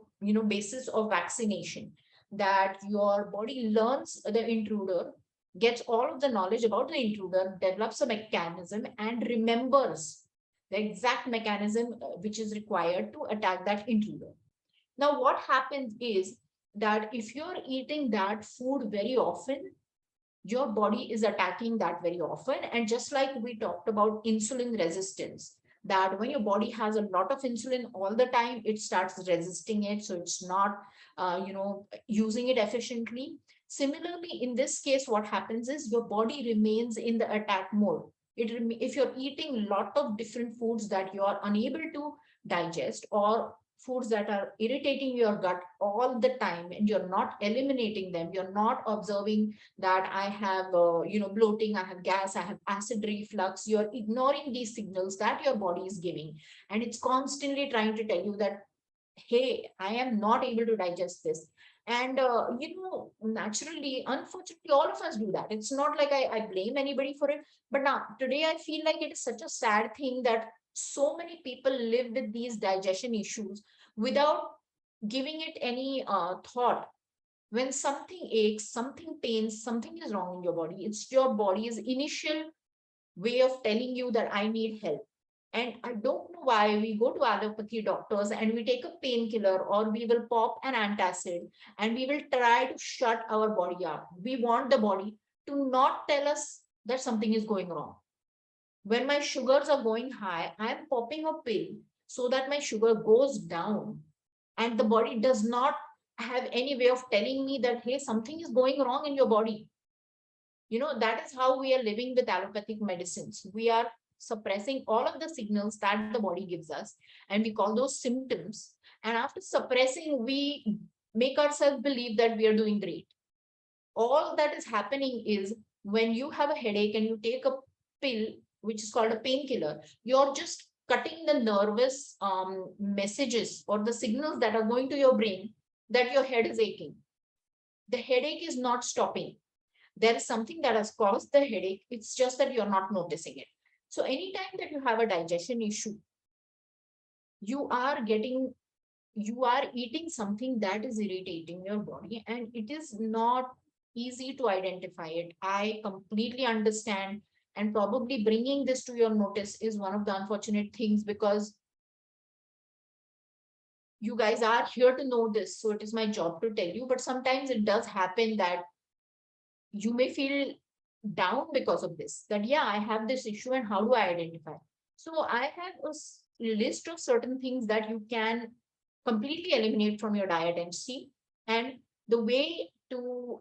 basis of vaccination, that your body learns the intruder, gets all of the knowledge about the intruder, develops a mechanism, and remembers the exact mechanism which is required to attack that intruder. Now, what happens is that if you're eating that food very often, your body is attacking that very often. And just like we talked about insulin resistance, that when your body has a lot of insulin all the time, it starts resisting it, so it's not using it efficiently. Similarly, in this case, what happens is your body remains in the attack mode. If you're eating a lot of different foods that you are unable to digest, or foods that are irritating your gut all the time, and you're not eliminating them, you're not observing that I have, bloating, I have gas, I have acid reflux. You're ignoring these signals that your body is giving. And it's constantly trying to tell you that, hey, I am not able to digest this. And, naturally, unfortunately, all of us do that. It's not like I blame anybody for it. But now, today, I feel like it is such a sad thing that so many people live with these digestion issues without giving it any thought, When something aches, something pains, something is wrong in your body, it's your body's initial way of telling you that I need help. And I don't know why we go to allopathy doctors and we take a painkiller or we will pop an antacid and we will try to shut our body up. We want the body to not tell us that something is going wrong. When my sugars are going high, I am popping a pill so that my sugar goes down. And the body does not have any way of telling me that, hey, something is going wrong in your body. That is how we are living with allopathic medicines. We are suppressing all of the signals that the body gives us, and we call those symptoms. And after suppressing, we make ourselves believe that we are doing great. All that is happening is when you have a headache and you take a pill, which is called a painkiller, you're just cutting the nervous messages or the signals that are going to your brain that your head is aching. The headache is not stopping. There is something that has caused the headache. It's just that you're not noticing it. So anytime that you have a digestion issue, you are getting you are eating something that is irritating your body, and it is not easy to identify it. I completely understand, and probably bringing this to your notice is one of the unfortunate things, because you guys are here to know this, so it is my job to tell you. But sometimes it does happen that you may feel down because of this, that yeah, I have this issue and how do I identify. So I have a list of certain things that you can completely eliminate from your diet and see. And the way to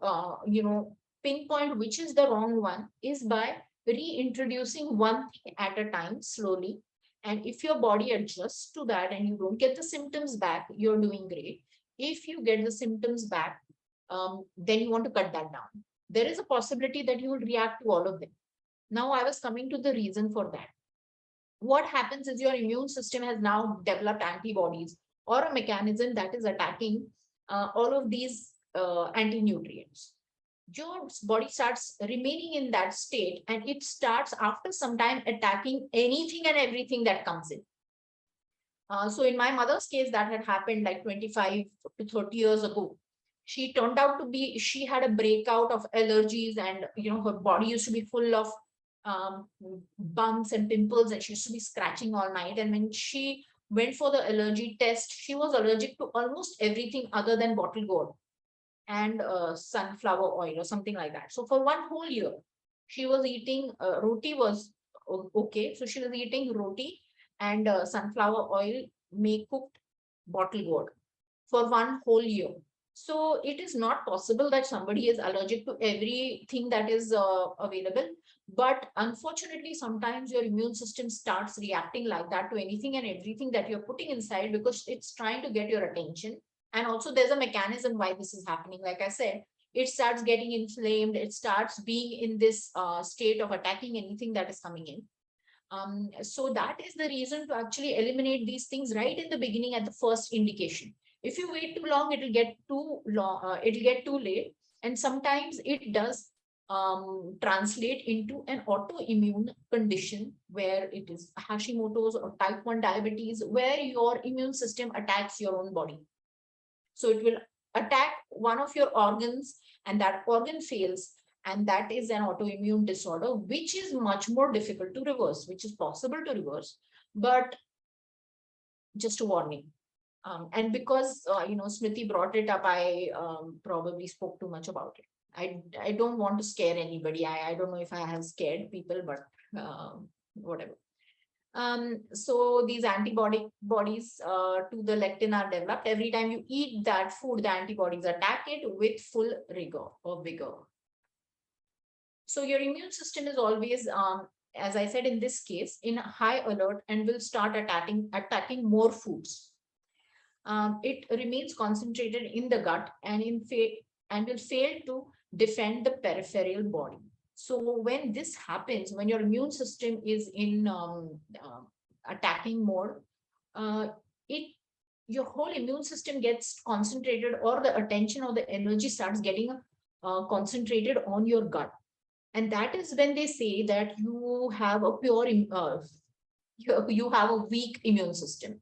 pinpoint which is the wrong one is by reintroducing one thing at a time slowly. And if your body adjusts to that and you don't get the symptoms back, you're doing great. If you get the symptoms back, then you want to cut that down. There is a possibility that you will react to all of them. Now, I was coming to the reason for that. What happens is your immune system has now developed antibodies or a mechanism that is attacking all of these anti-nutrients. Your body starts remaining in that state, and it starts after some time attacking anything and everything that comes in. So in my mother's case, that had happened like 25 to 30 years ago. She had a breakout of allergies, and her body used to be full of bumps and pimples, and she used to be scratching all night. And when she went for the allergy test, she was allergic to almost everything other than bottle gourd and sunflower oil or something like that. So for one whole year, she was eating roti was okay. So she was eating roti and sunflower oil, may cooked bottle gourd for one whole year. So it is not possible that somebody is allergic to everything that is available. But unfortunately, sometimes your immune system starts reacting like that to anything and everything that you're putting inside, because it's trying to get your attention. And also, there's a mechanism why this is happening. Like I said, it starts getting inflamed. It starts being in this state of attacking anything that is coming in. So that is the reason to actually eliminate these things right in the beginning at the first indication. If you wait too long, it'll get too long, it'll get too late. And sometimes it does translate into an autoimmune condition where it is Hashimoto's or type 1 diabetes, where your immune system attacks your own body. So it will attack one of your organs and that organ fails. And that is an autoimmune disorder, which is much more difficult to reverse, which is possible to reverse, but just a warning. And because, Smriti brought it up, I probably spoke too much about it. I don't want to scare anybody. I don't know if I have scared people, but whatever. So these bodies to the lectin are developed. Every time you eat that food, the antibodies attack it with full rigor or vigor. So your immune system is always, as I said, in this case, in high alert and will start attacking more foods. It remains concentrated in the gut and and will fail to defend the peripheral body. So when this happens, when your immune system is in attacking mode, it your whole immune system gets concentrated, or the attention or the energy starts getting concentrated on your gut. And that is when they say that you have a you have a weak immune system.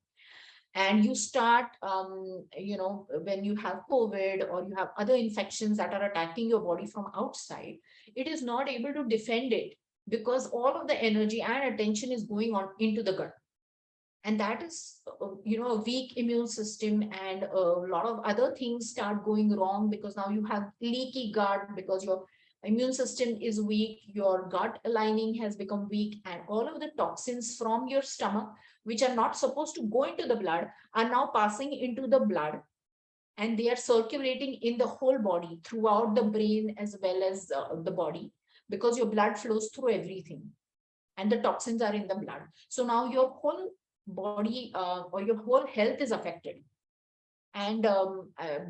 and you start, when you have COVID or you have other infections that are attacking your body from outside, it is not able to defend it, because all of the energy and attention is going on into the gut. And that is, a weak immune system, and a lot of other things start going wrong, because now you have leaky gut, because your immune system is weak, your gut lining has become weak, and all of the toxins from your stomach, which are not supposed to go into the blood, are now passing into the blood, and they are circulating in the whole body, throughout the brain as well as the body, because your blood flows through everything, and the toxins are in the blood. So now your whole body, or your whole health is affected. And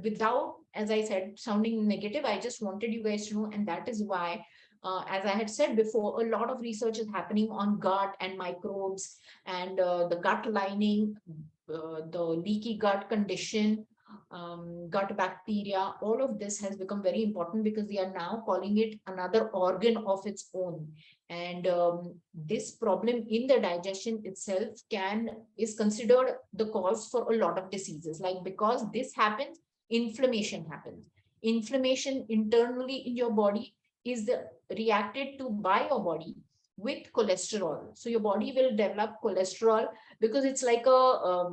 without, as I said, sounding negative, I just wanted you guys to know. And that is why, as I had said before, a lot of research is happening on gut and microbes, and the gut lining, the leaky gut condition, gut bacteria. All of this has become very important, because we are now calling it another organ of its own. And this problem in the digestion itself can is considered the cause for a lot of diseases. Like, because this happens, inflammation happens. Inflammation internally in your body is reacted to by your body with cholesterol. So your body will develop cholesterol, because it's like a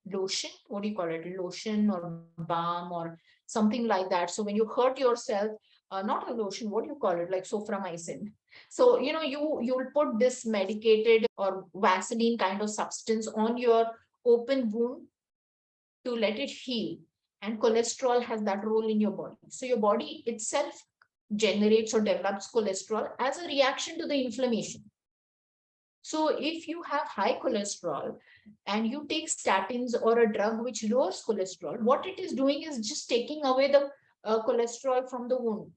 lotion. What do you call it? Lotion or balm or something like that. So when you hurt yourself, not a lotion, what do you call it, like soframycin. So you'll put this medicated or Vaseline kind of substance on your open wound to let it heal. And cholesterol has that role in your body. So your body itself generates or develops cholesterol as a reaction to the inflammation. So if you have high cholesterol and you take statins or a drug which lowers cholesterol, what it is doing is just taking away the cholesterol from the wound.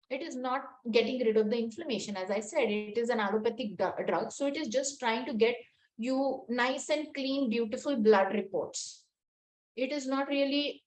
It is not getting rid of the inflammation. As I said, it is an allopathic drug. So it is just trying to get you nice and clean, beautiful blood reports. It is not really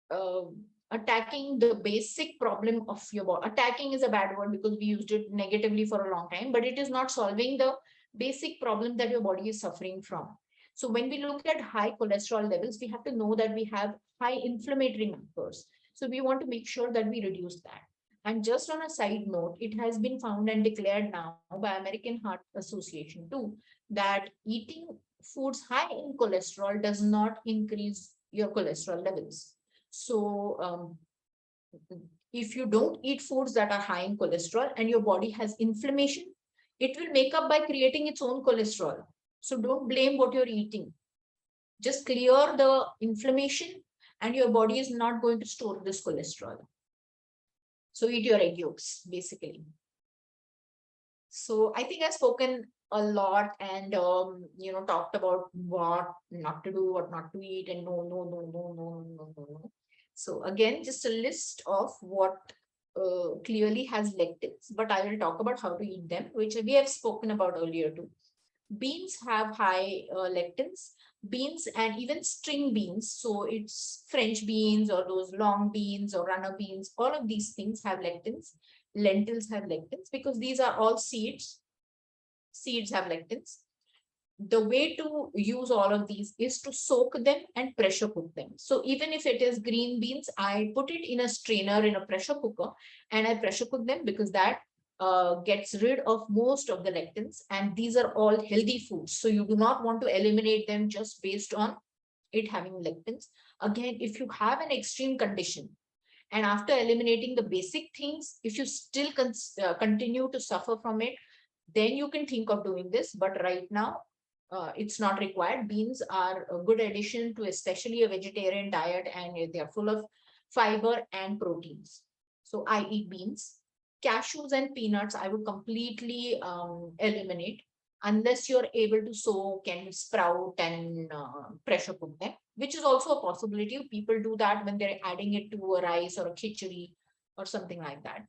uh, attacking the basic problem of your body. Attacking is a bad word because we used it negatively for a long time, but it is not solving the basic problem that your body is suffering from. So when we look at high cholesterol levels, we have to know that we have high inflammatory markers. So we want to make sure that we reduce that. And just on a side note, it has been found and declared now by American Heart Association too, that eating foods high in cholesterol does not increase your cholesterol levels. So, if you don't eat foods that are high in cholesterol and your body has inflammation, it will make up by creating its own cholesterol. So, don't blame what you're eating. Just clear the inflammation, and your body is not going to store this cholesterol. So, eat your egg yolks, basically. So, I think I've spoken a lot, and talked about what not to do, what not to eat, and no, no, no, no, no, no, no, no. So again, just a list of what clearly has lectins, but I will talk about how to eat them, which we have spoken about earlier too. Beans have high lectins. Beans and even string beans, so it's French beans or those long beans or runner beans, all of these things have lectins. Lentils have lectins because these are all seeds. Seeds have lectins. The way to use all of these is to soak them and pressure cook them. So even if it is green beans, I put it in a strainer in a pressure cooker and I pressure cook them, because that gets rid of most of the lectins, and these are all healthy foods. So you do not want to eliminate them just based on it having lectins. Again, if you have an extreme condition and after eliminating the basic things, if you still continue to suffer from it, then you can think of doing this. But right now, it's not required. Beans are a good addition to especially a vegetarian diet, and they are full of fiber and proteins. So I eat beans. Cashews and peanuts, I would completely eliminate unless you're able to soak and sprout and pressure cook them, which is also a possibility. People do that when they're adding it to a rice or a khichdi or something like that.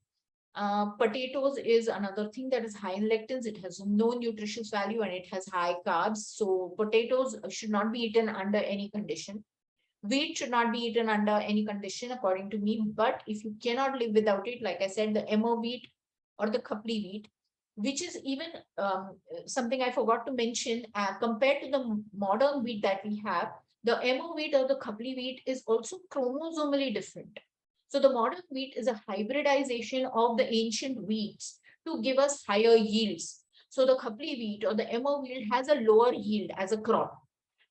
Potatoes is another thing that is high in lectins. It has no nutritious value and it has high carbs. So potatoes should not be eaten under any condition. Wheat should not be eaten under any condition, according to me. But if you cannot live without it, like I said, the emmer wheat or the khapli wheat, which is even something I forgot to mention. Compared to the modern wheat that we have, the MO wheat or the khapli wheat is also chromosomally different. So the modern wheat is a hybridization of the ancient wheats to give us higher yields. So the khapli wheat or the MO wheat has a lower yield as a crop,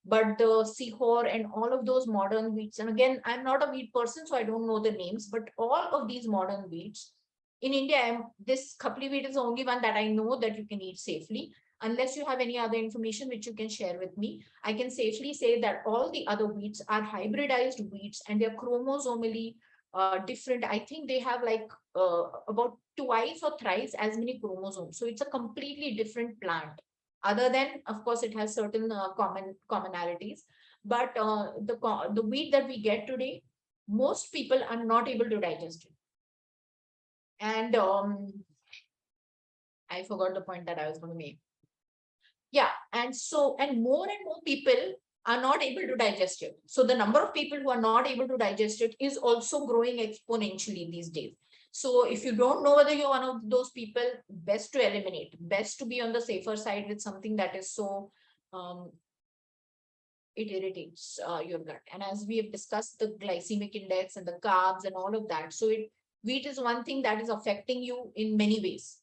but the Sihor and all of those modern wheats, and again, I'm not a wheat person, so I don't know the names, but all of these modern wheats in India, this khapli wheat is the only one that I know that you can eat safely. Unless you have any other information which you can share with me, I can safely say that all the other wheats are hybridized wheats and they're chromosomally different. I think they have like about twice or thrice as many chromosomes. So it's a completely different plant. Other than, of course, it has certain commonalities, but the wheat that we get today, most people are not able to digest it. And I forgot the point that I was going to make. Yeah, and more people are not able to digest it. So the number of people who are not able to digest it is also growing exponentially these days. So if you don't know whether you're one of those people, best to eliminate, best to be on the safer side with something that is so um, it irritates your gut. And as we have discussed the glycemic index and the carbs and all of that, so wheat is one thing that is affecting you in many ways.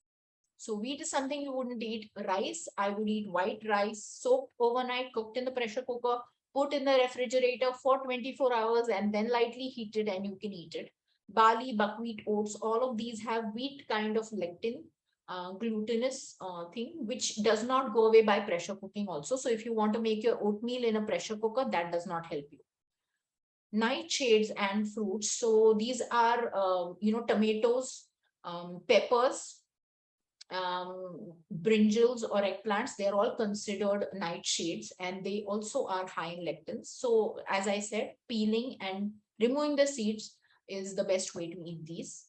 So wheat is something you wouldn't eat. Rice, I would eat white rice, soaked overnight, cooked in the pressure cooker, put in the refrigerator for 24 hours, and then lightly heated, and you can eat it. Barley, buckwheat, oats, all of these have wheat kind of lectin, glutinous thing, which does not go away by pressure cooking also. So if you want to make your oatmeal in a pressure cooker, that does not help you. Nightshades and fruits. So these are, tomatoes, peppers, brinjals or eggplants, they're all considered nightshades and they also are high in lectins. So as I said, peeling and removing the seeds is the best way to eat these.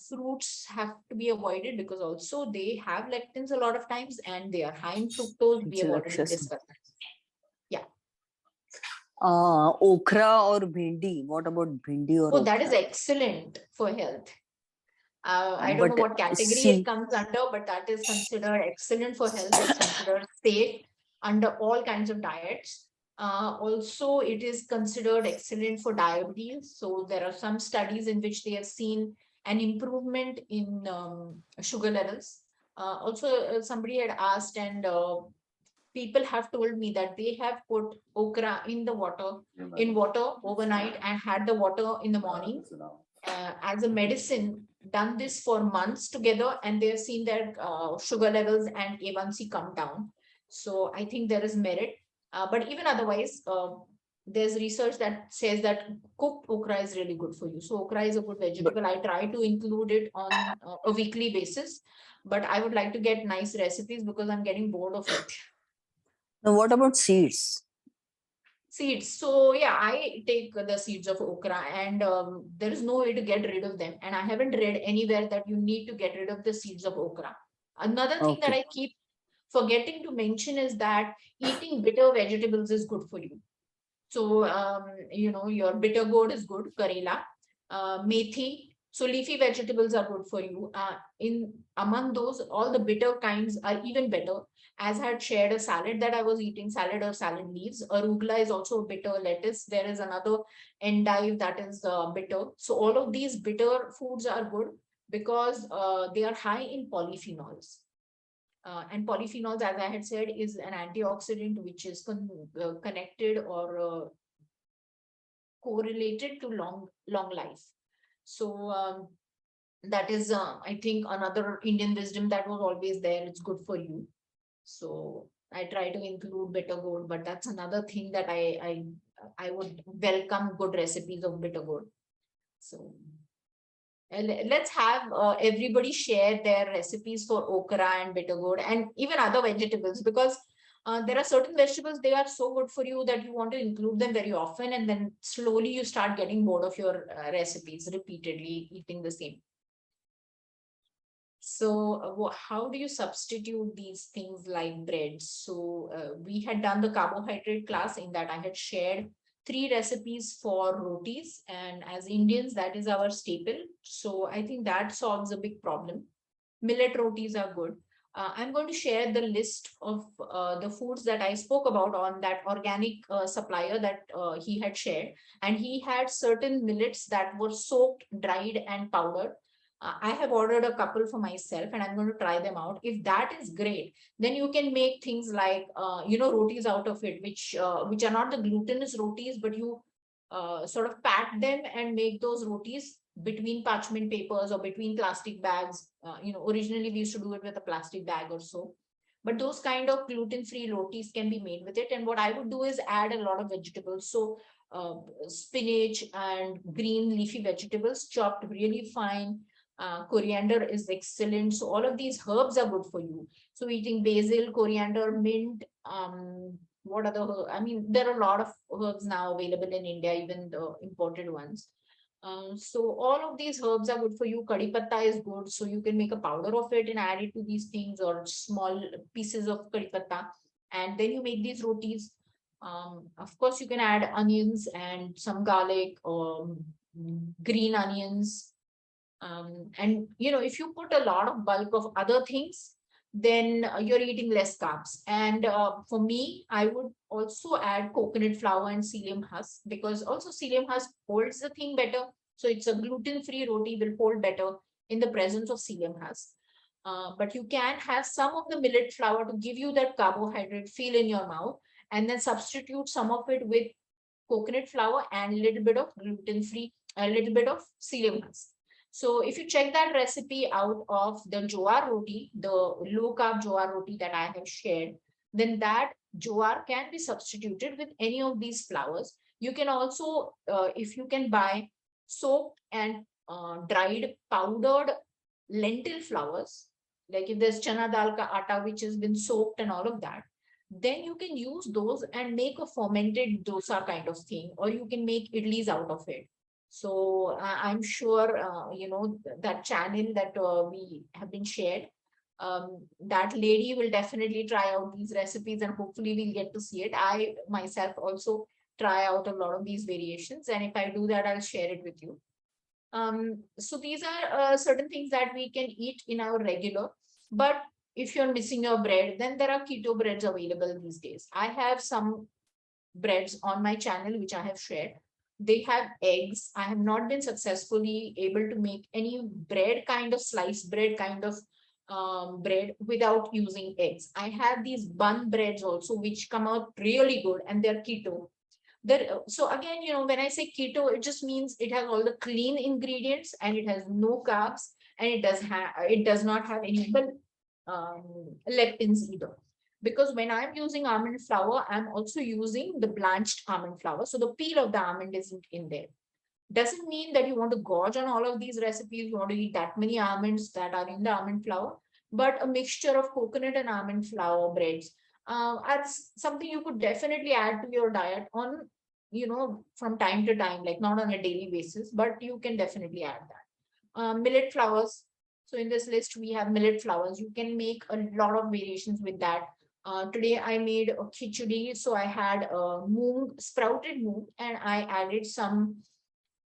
Fruits have to be avoided because also they have lectins a lot of times and they are high in fructose. We It's have an already excess. discussed that. Yeah. Okra or bhindi? What about bhindi or Oh, that is okra? excellent for health. I don't know But what category it see, comes under, but that is considered excellent for health. It's considered safe under all kinds of diets. Also, it is considered excellent for diabetes. So there are some studies in which they have seen an improvement in sugar levels. Also, somebody had asked, and people have told me that they have put okra in water overnight and had the water in the morning as a medicine, done this for months together, and they have seen their sugar levels and A1C come down. So I think there is merit. But even otherwise, there's research that says that cooked okra is really good for you. So okra is a good but vegetable. I try to include it on a weekly basis, but I would like to get nice recipes because I'm getting bored of it. now what about seeds? Seeds. So yeah, I take the seeds of okra, and there is no way to get rid of them. And I haven't read anywhere that you need to get rid of the seeds of okra. Another thing that Okay. I keep forgetting to mention is that eating bitter vegetables is good for you. So, your bitter gourd is good, Karela, methi. So leafy vegetables are good for you. In among those, all the bitter kinds are even better. As I had shared a salad that I was eating, salad or salad leaves. Arugula is also a bitter lettuce. There is another endive that is bitter. So all of these bitter foods are good because they are high in polyphenols. And polyphenols, as I had said, is an antioxidant which is connected or correlated to long life. So that is, I think, another Indian wisdom that was always there. It's good for you. So I try to include bitter gourd, but that's another thing that I would welcome good recipes of bitter gourd. So let's have everybody share their recipes for okra and bitter gourd and even other vegetables, because there are certain vegetables, they are so good for you that you want to include them very often, and then slowly you start getting bored of your recipes, repeatedly eating the same. So how do you substitute these things like bread? So we had done the carbohydrate class, in that I had shared 3 recipes for rotis, and as Indians, that is our staple. So I think that solves a big problem. Millet rotis are good. I'm going to share the list of the foods that I spoke about on that organic supplier that he had shared. And he had certain millets that were soaked, dried, and powdered. I have ordered a couple for myself and I'm going to try them out. If that is great, then you can make things like, rotis out of it, which are not the glutinous rotis, but you sort of pat them and make those rotis between parchment papers or between plastic bags. Originally we used to do it with a plastic bag or so. But those kind of gluten-free rotis can be made with it. And what I would do is add a lot of vegetables. So spinach and green leafy vegetables chopped really fine. Coriander is excellent. So all of these herbs are good for you. So eating basil, coriander, mint, what other I mean, there are a lot of herbs now available in India, even the imported ones. So all of these herbs are good for you. Kadi patta is good, so you can make a powder of it and add it to these things, or small pieces of kadi patta, and then you make these rotis. Of course, you can add onions and some garlic or green onions. And if you put a lot of bulk of other things, then you're eating less carbs. And for me, I would also add coconut flour and psyllium husk, because also psyllium husk holds the thing better. So it's a gluten-free roti will hold better in the presence of psyllium husk. But you can have some of the millet flour to give you that carbohydrate feel in your mouth, and then substitute some of it with coconut flour and a little bit of gluten-free, a little bit of psyllium husk. So if you check that recipe out of the jowar roti, the low carb jowar roti that I have shared, then that jowar can be substituted with any of these flours. You can also, if you can buy soaked and dried powdered lentil flours, like if there's chana dal ka atta which has been soaked and all of that, then you can use those and make a fermented dosa kind of thing, or you can make idlis out of it. So I'm sure, that channel that we have been shared, that lady will definitely try out these recipes and hopefully we'll get to see it. I myself also try out a lot of these variations. And if I do that, I'll share it with you. So these are certain things that we can eat in our regular, but if you're missing your bread, then there are keto breads available these days. I have some breads on my channel, which I have shared. They have eggs. I have not been successfully able to make any bread kind of sliced bread kind of bread without using eggs. I have these bun breads also, which come out really good, and they're keto. So again, when I say keto, it just means it has all the clean ingredients and it has no carbs, and it does not have any lectins either. Because when I'm using almond flour, I'm also using the blanched almond flour. So the peel of the almond isn't in there. Doesn't mean that you want to gorge on all of these recipes, you want to eat that many almonds that are in the almond flour, but a mixture of coconut and almond flour breads are something you could definitely add to your diet on, from time to time, like not on a daily basis, but you can definitely add that. Millet flours. So in this list, we have millet flours. You can make a lot of variations with that. Today I made a khichdi. So I had sprouted moong, and I added some,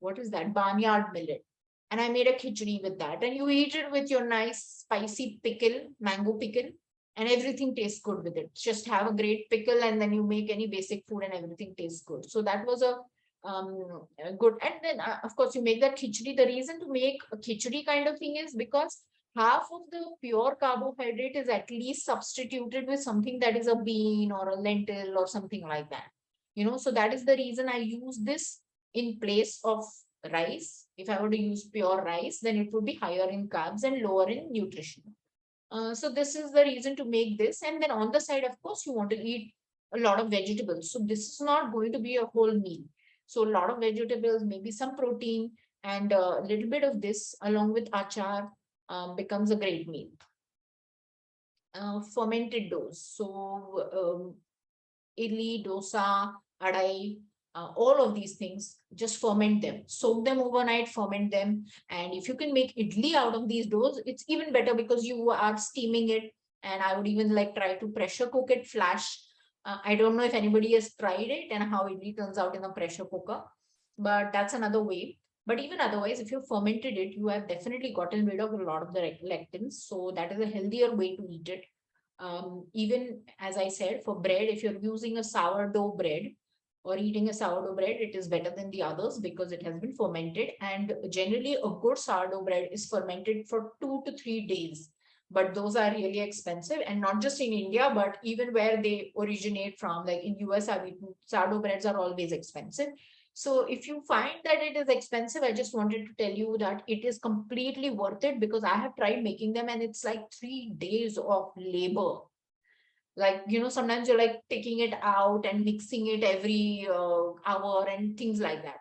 what is that, barnyard millet, and I made a khichdi with that. And you eat it with your nice spicy pickle, mango pickle, and everything tastes good with it. Just have a great pickle, and then you make any basic food and everything tastes good. So that was a good. And then of course you make that khichdi. The reason to make a khichdi kind of thing is because half of the pure carbohydrate is at least substituted with something that is a bean or a lentil or something like that. So that is the reason I use this in place of rice. If I were to use pure rice, then it would be higher in carbs and lower in nutrition. So this is the reason to make this. And then on the side, of course, you want to eat a lot of vegetables. So this is not going to be a whole meal. So a lot of vegetables, maybe some protein, and a little bit of this along with achar becomes a great meal. Fermented doughs. So idli, dosa, adai, all of these things, just ferment them, soak them overnight, ferment them. And if you can make idli out of these doughs, it's even better because you are steaming it. And I would even like try to pressure cook it flash. I don't know if anybody has tried it and how idli turns out in a pressure cooker, but that's another way. But even otherwise, if you fermented it, you have definitely gotten rid of a lot of the lectins. So that is a healthier way to eat it. Even as I said, for bread, if you're using a sourdough bread or eating a sourdough bread, it is better than the others because it has been fermented. And generally, a good sourdough bread is fermented for 2 to 3 days. But those are really expensive, and not just in India, but even where they originate from, like in US, I've eaten sourdough breads are always expensive. So if you find that it is expensive, I just wanted to tell you that it is completely worth it, because I have tried making them and it's like 3 days of labor. Like, sometimes you're like taking it out and mixing it every hour and things like that.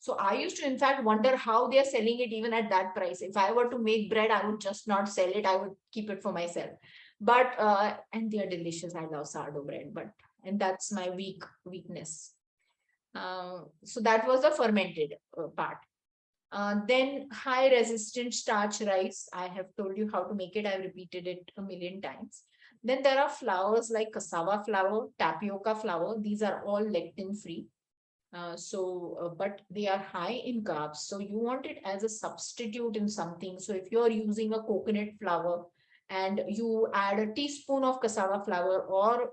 So I used to, in fact, wonder how they are selling it even at that price. If I were to make bread, I would just not sell it. I would keep it for myself. But, and they are delicious. I love sourdough bread, and that's my weakness. So that was the fermented part. Then high resistant starch rice. I have told you how to make it. I've repeated it a million times. Then there are flours like cassava flour, tapioca flour. These are all lectin free. But they are high in carbs. So you want it as a substitute in something. So if you're using a coconut flour and you add a teaspoon of cassava flour or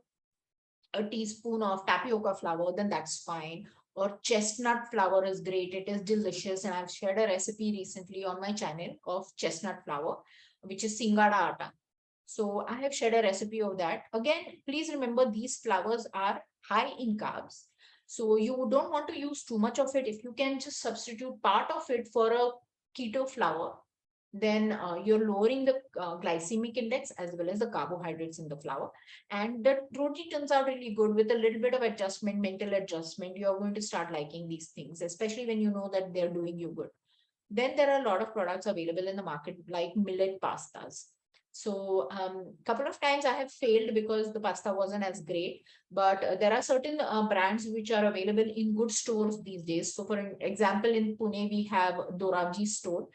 a teaspoon of tapioca flour, then that's fine. Or chestnut flour is great. It is delicious. And I've shared a recipe recently on my channel of chestnut flour, which is singada atta. So I have shared a recipe of that. Again, please remember these flours are high in carbs. So you don't want to use too much of it. If you can just substitute part of it for a keto flour, then you're lowering the glycemic index as well as the carbohydrates in the flour. And the roti turns out really good with a little bit of adjustment, mental adjustment. You're going to start liking these things, especially when you know that they're doing you good. Then there are a lot of products available in the market like millet pastas. So couple of times I have failed because the pasta wasn't as great, but there are certain brands which are available in good stores these days. So for example, in Pune, we have Dorabji store.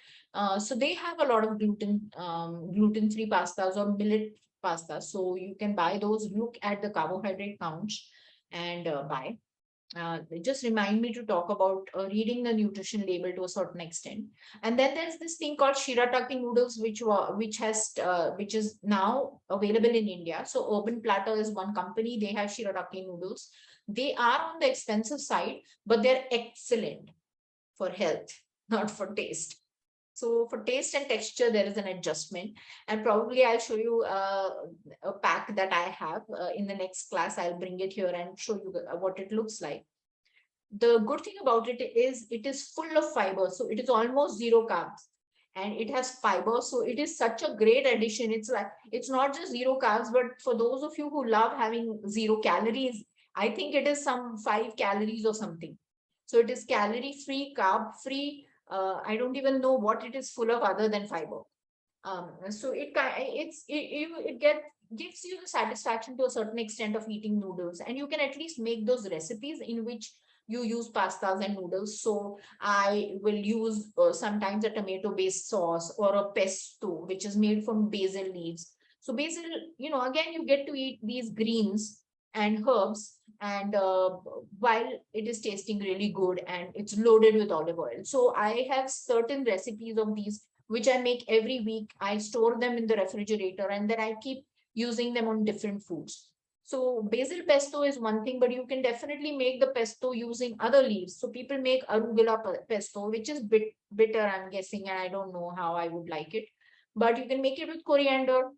So they have a lot of gluten-free pastas or millet pastas. So you can buy those, look at the carbohydrate counts and buy. Just remind me to talk about reading the nutrition label to a certain extent. And then there's this thing called shirataki noodles, which is now available in India. So Urban Platter is one company. They have shirataki noodles. They are on the expensive side, but they're excellent for health, not for taste. So for taste and texture, there is an adjustment. And probably I'll show you a pack that I have in the next class. I'll bring it here and show you what it looks like. The good thing about it is full of fiber. So it is almost zero carbs and it has fiber. So it is such a great addition. It's like, it's not just zero carbs, but for those of you who love having zero calories, I think it is some 5 calories or something. So it is calorie free, carb free. I don't even know what it is full of other than fiber. So gives you the satisfaction to a certain extent of eating noodles, and you can at least make those recipes in which you use pastas and noodles. So I will use sometimes a tomato based sauce or a pesto, which is made from basil leaves. So basil, again, you get to eat these greens and herbs, and while it is tasting really good and it's loaded with olive oil. So I have certain recipes of these which I make every week. I store them in the refrigerator and then I keep using them on different foods. So basil pesto is one thing, but you can definitely make the pesto using other leaves. So people make arugula pesto, which is bitter, I'm guessing, and I don't know how I would like it. But you can make it with coriander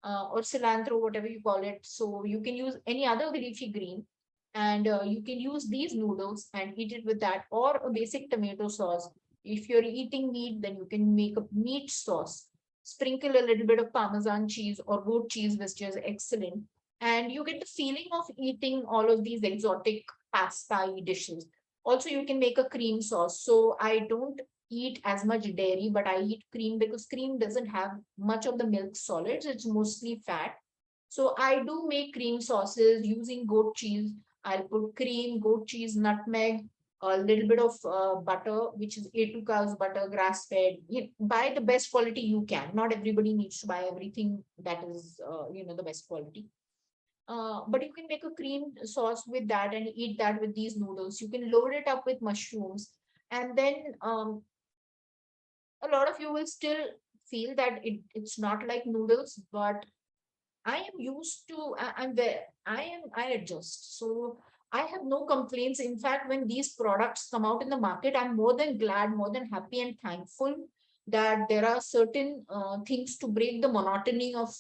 or cilantro, whatever you call it. So you can use any other leafy green, and you can use these noodles and eat it with that, or a basic tomato sauce. If you're eating meat, then you can make a meat sauce. Sprinkle a little bit of Parmesan cheese or goat cheese, which is excellent. And you get the feeling of eating all of these exotic pasta dishes. Also, you can make a cream sauce. So I don't eat as much dairy, but I eat cream because cream doesn't have much of the milk solids. It's mostly fat. So I do make cream sauces using goat cheese. I'll put cream, goat cheese, nutmeg, a little bit of butter, which is A2 cow's butter, grass fed. Buy the best quality you can. Not everybody needs to buy everything that is, the best quality. But you can make a cream sauce with that and eat that with these noodles. You can load it up with mushrooms. And then a lot of you will still feel that it's not like noodles, but I am used to, I'm there. I adjust. So I have no complaints. In fact, when these products come out in the market, I'm more than glad, more than happy and thankful that there are certain things to break the monotony of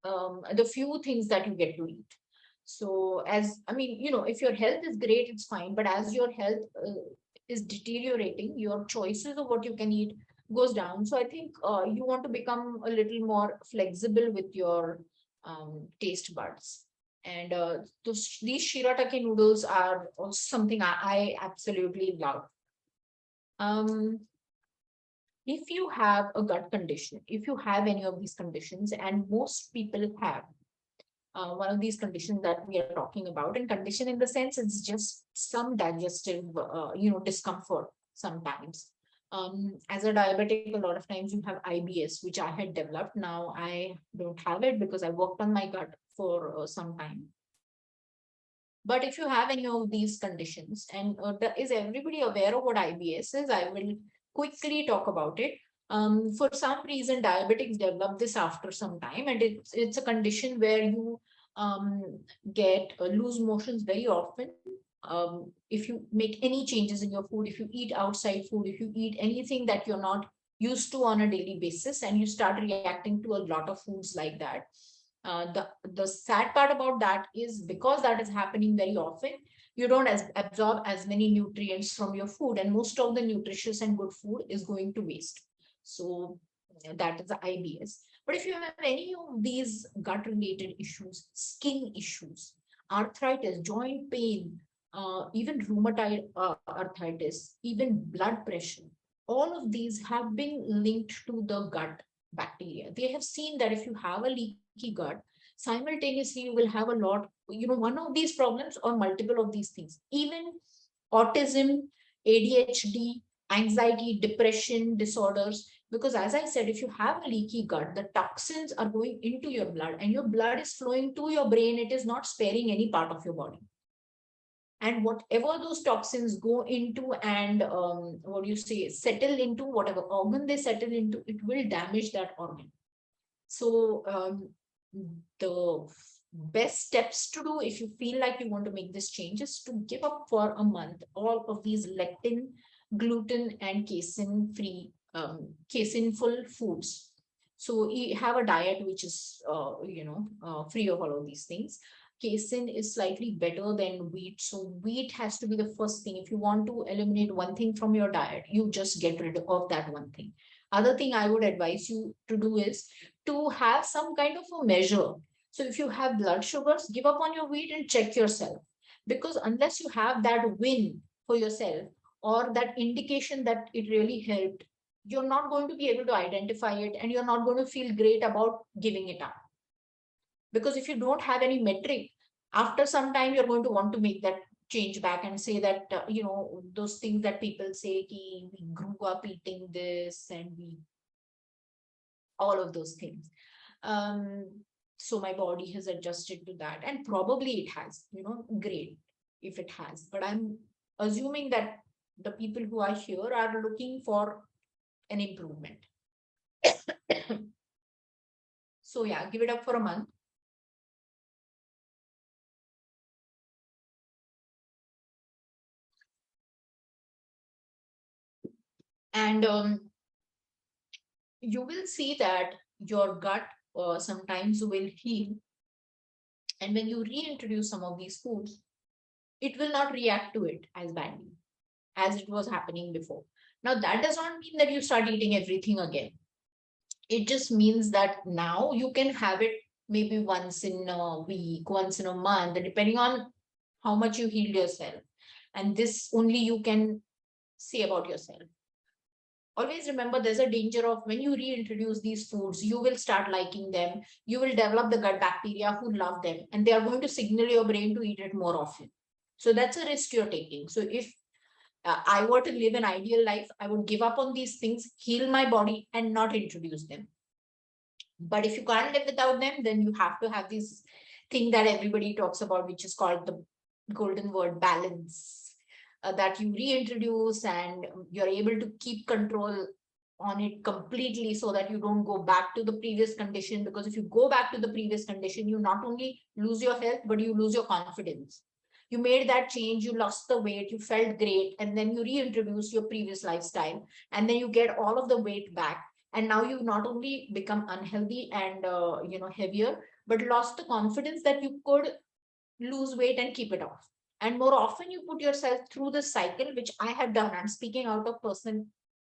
the few things that you get to eat. So, as I mean, if your health is great, it's fine. But as your health is deteriorating, your choices of what you can eat goes down. So, I think you want to become a little more flexible with your taste buds. And these shirataki noodles are something I absolutely love. Um, if you have a gut condition, if you have any of these conditions, and most people have one of these conditions that we are talking about, and condition in the sense it's just some digestive discomfort sometimes. As a diabetic, a lot of times you have IBS, which I had developed. Now I don't have it because I worked on my gut for some time. But if you have any of these conditions, and is everybody aware of what IBS is? I will quickly talk about it. For some reason, diabetics develop this after some time, and it's a condition where you get lose motions very often. If you make any changes in your food, if you eat outside food, if you eat anything that you're not used to on a daily basis, and you start reacting to a lot of foods like that, the sad part about that is because that is happening very often, you don't absorb as many nutrients from your food, and most of the nutritious and good food is going to waste. So that is the IBS. But if you have any of these gut related issues, skin issues, arthritis, joint pain, even rheumatoid arthritis, even blood pressure, all of these have been linked to the gut bacteria. They have seen that if you have a leaky gut, simultaneously you will have a lot, one of these problems or multiple of these things. Even autism, ADHD, anxiety, depression disorders. Because as I said, if you have a leaky gut, the toxins are going into your blood and your blood is flowing to your brain. It is not sparing any part of your body. And whatever those toxins go into and what do you say, settle into whatever organ they settle into, it will damage that organ. So the best steps to do if you feel like you want to make this change is to give up for a month all of these lectin, gluten, and casein free, casein full foods. So you have a diet which is, free of all of these things. Casein is slightly better than wheat. So wheat has to be the first thing. If you want to eliminate one thing from your diet, you just get rid of that one thing. Other thing I would advise you to do is to have some kind of a measure. So if you have blood sugars, give up on your wheat and check yourself. Because unless you have that win for yourself or that indication that it really helped, you're not going to be able to identify it and you're not going to feel great about giving it up. Because if you don't have any metric, after some time, you're going to want to make that change back and say that, those things that people say, ki, we grew up eating this and we all of those things. Um, so my body has adjusted to that, and probably it has, great if it has. But I'm assuming that the people who are here are looking for an improvement. So yeah, give it up for a month. And you will see that your gut sometimes will heal. And when you reintroduce some of these foods, it will not react to it as badly as it was happening before. Now, that does not mean that you start eating everything again. It just means that now you can have it maybe once in a week, once in a month, depending on how much you healed yourself. And this only you can say about yourself. Always remember there's a danger of when you reintroduce these foods, you will start liking them. You will develop the gut bacteria who love them, and they are going to signal your brain to eat it more often. So that's a risk you're taking. So if I were to live an ideal life, I would give up on these things, heal my body, and not introduce them. But if you can't live without them, then you have to have this thing that everybody talks about, which is called the golden word balance. that you reintroduce, and you're able to keep control on it completely, so that you don't go back to the previous condition. Because if you go back to the previous condition, you not only lose your health, but you lose your confidence. You made that change, you lost the weight, you felt great, and then you reintroduce your previous lifestyle, and then you get all of the weight back, and now you not only become unhealthy and heavier, but lost the confidence that you could lose weight and keep it off. And more often you put yourself through the cycle, which I have done. I'm speaking out of personal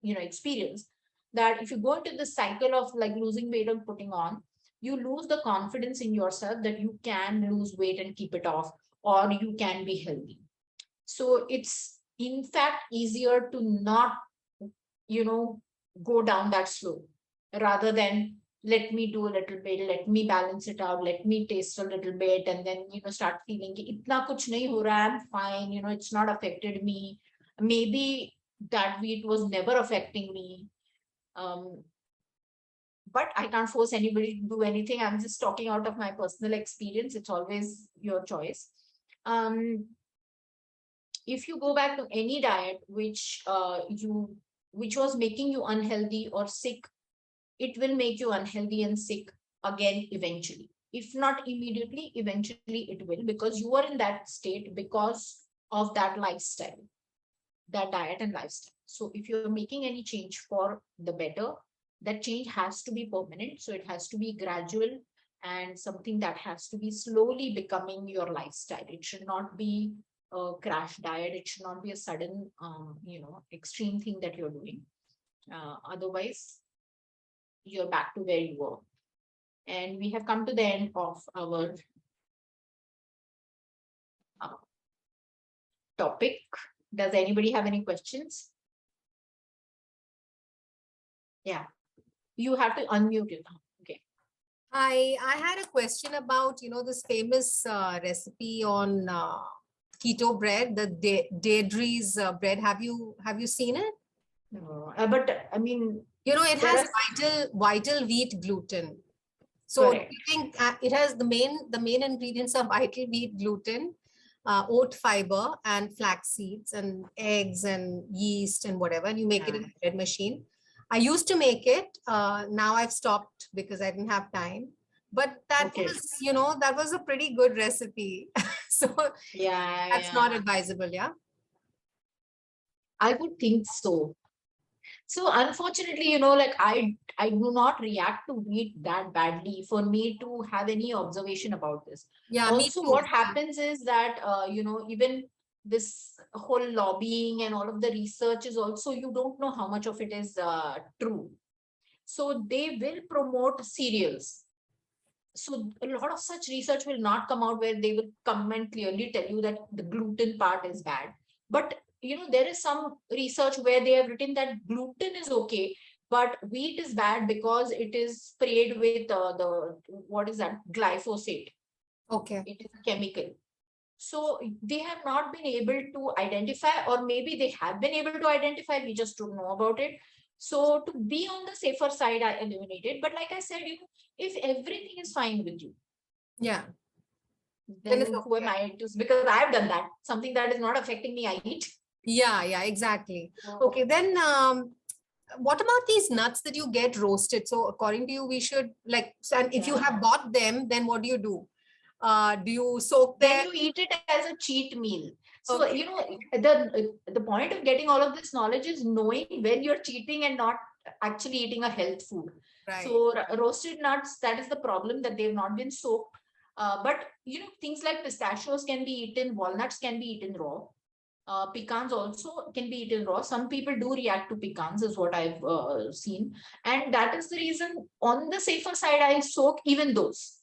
experience, that if you go into the cycle of like losing weight and putting on, you lose the confidence in yourself that you can lose weight and keep it off, or you can be healthy. So it's in fact easier to not you know go down that slope, rather than let me do a little bit, let me balance it out, let me taste a little bit, and then start feeling ki itna kuch nahi ho raha, I'm fine, it's not affected me. Maybe that weight was never affecting me. um but I can't force anybody to do anything. I'm just talking out of my personal experience. It's always your choice. um if you go back to any diet which was making you unhealthy or sick, it will make you unhealthy and sick again eventually. If not immediately, eventually it will, because you are in that state because of that lifestyle, that diet and lifestyle. So if you're making any change for the better, that change has to be permanent. So it has to be gradual, and something that has to be slowly becoming your lifestyle. It should not be a crash diet. It should not be a sudden, extreme thing that you're doing. Otherwise, you're back to where you were. And we have come to the end of our uh, topic. Does anybody have any questions? Yeah, you have to unmute it now. Okay. I had a question about, this famous recipe on keto bread, the Deirdre's bread. Have you seen it? But I mean, It there has are vital wheat gluten. So do correct. you think it has the main ingredients are vital wheat gluten, oat fiber, and flax seeds, and eggs, and yeast, and whatever, and you make it in Yeah. a bread machine. I used to make it. Now I've stopped because I didn't have time. But that Okay. was, that was a pretty good recipe. So Yeah, that's not yeah. advisable, yeah? I would think so. So unfortunately, like I do not react to wheat that badly for me to have any observation about this. Yeah, me Also, too. what happens is that even this whole lobbying and all of the research is also, you don't know how much of it is true. So they will promote cereals. So a lot of such research will not come out where they will come and clearly tell you that the gluten part is bad. But there is some research where they have written that gluten is okay, but wheat is bad because it is sprayed with the what is that, glyphosate. Okay. It is a chemical. So they have not been able to identify, or maybe they have been able to identify, we just don't know about it. So to be on the safer side, I eliminated. But like I said, if everything is fine with you, Yeah. Then then it's who am okay. I to? Because I've done that. Something that is not affecting me, I eat. Yeah, exactly. So, Okay, then what about these nuts that you get roasted? So according to you, we should and if you yeah. have bought them, then what do you do? Do you soak Then them? you eat it as a cheat meal. So, Okay, the point of getting all of this knowledge is knowing when you're cheating and not actually eating a health food. right, So, roasted nuts, that is the problem, that they've not been soaked. But, things like pistachios can be eaten, walnuts can be eaten raw. Pecans also can be eaten raw. Some people do react to pecans, is what I've seen. And that is the reason, on the safer side, I soak even those.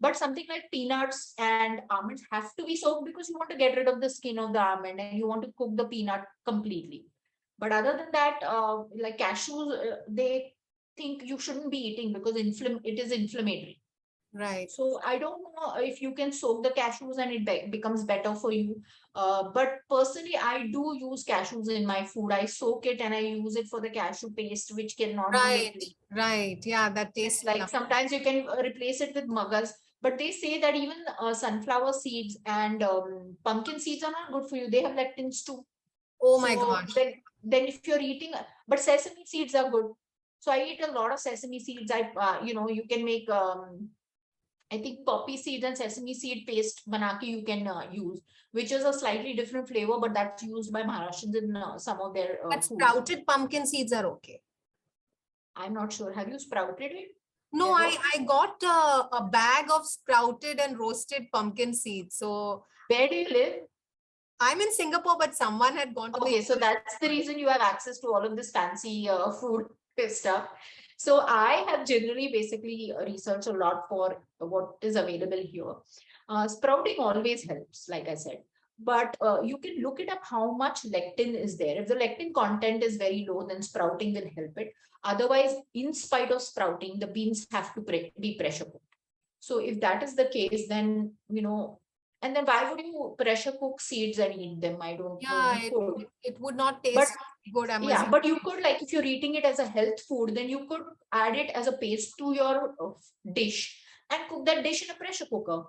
But something like peanuts and almonds have to be soaked because you want to get rid of the skin of the almond and you want to cook the peanut completely. But other than that, like cashews, they think you shouldn't be eating because it is inflammatory. right. So I don't know if you can soak the cashews and it becomes better for you. But personally, I do use cashews in my food. I soak it and I use it for the cashew paste, which cannot be Right, replaced. right. Yeah, that tastes Like yum. sometimes you can replace it with magas. But they say that even sunflower seeds and pumpkin seeds are not good for you. They have lectins too. Oh my So gosh. then if you're eating, but sesame seeds are good. So I eat a lot of sesame seeds. You can make I think poppy seeds and sesame seed paste banaki you can use, which is a slightly different flavor, but that's used by Maharashtrians in some of their But foods. sprouted pumpkin seeds are okay. I'm not sure. Have you sprouted it? No, Ever? I got a bag of sprouted and roasted pumpkin seeds. So Where do you live? I'm in Singapore, but someone had gone to the Okay, so that's the reason you have access to all of this fancy food stuff. So I have generally basically researched a lot for what is available here. Sprouting always helps, like I said, but you can look it up how much lectin is there. If the lectin content is very low, then sprouting will help it. Otherwise, in spite of sprouting, the beans have to be pressure cooked. So if that is the case, then and then why would you pressure cook seeds and eat them? I don't know. yeah, You could, it would not but taste good, I'm yeah, assuming. but you could, like, if you're eating it as a health food, then you could add it as a paste to your dish and cook that dish in a pressure cooker.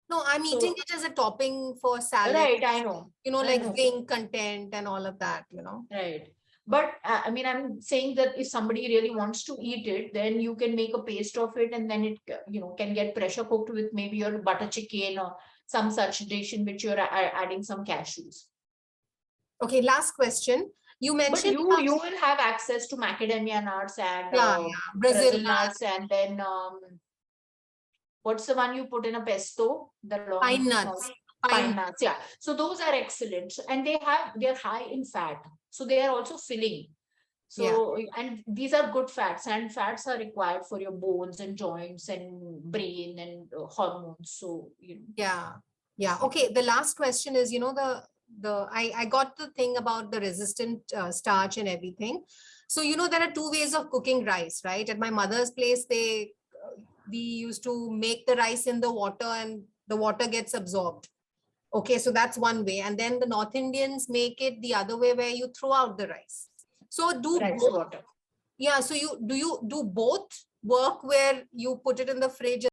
No, I'm eating So it as a topping for salad, right, I know, I like know, zinc content and all of that. right. But I mean, I'm saying that if somebody really wants to eat it, then you can make a paste of it, and then it can get pressure cooked with maybe your butter chicken or some such dish in which you're adding some cashews. Okay, last question. You But mentioned you will have access to macadamia nuts and yeah, Brazil Brazil nut, nuts, and then what's the one you put in a pesto? The long pine nuts, pine pine. nuts. Yeah. So those are excellent. And they're high in fat. So they are also filling. Yeah, So, and these are good fats, and fats are required for your bones and joints and brain and hormones. So. yeah, yeah. Okay, the last question is, I got the thing about the resistant starch and everything. So, there are two ways of cooking rice, right? At my mother's place, we used to make the rice in the water and the water gets absorbed. Okay, so that's one way. And then the North Indians make it the other way where you throw out the rice. So do Rice both. water. Yeah, so you do both work where you put it in the fridge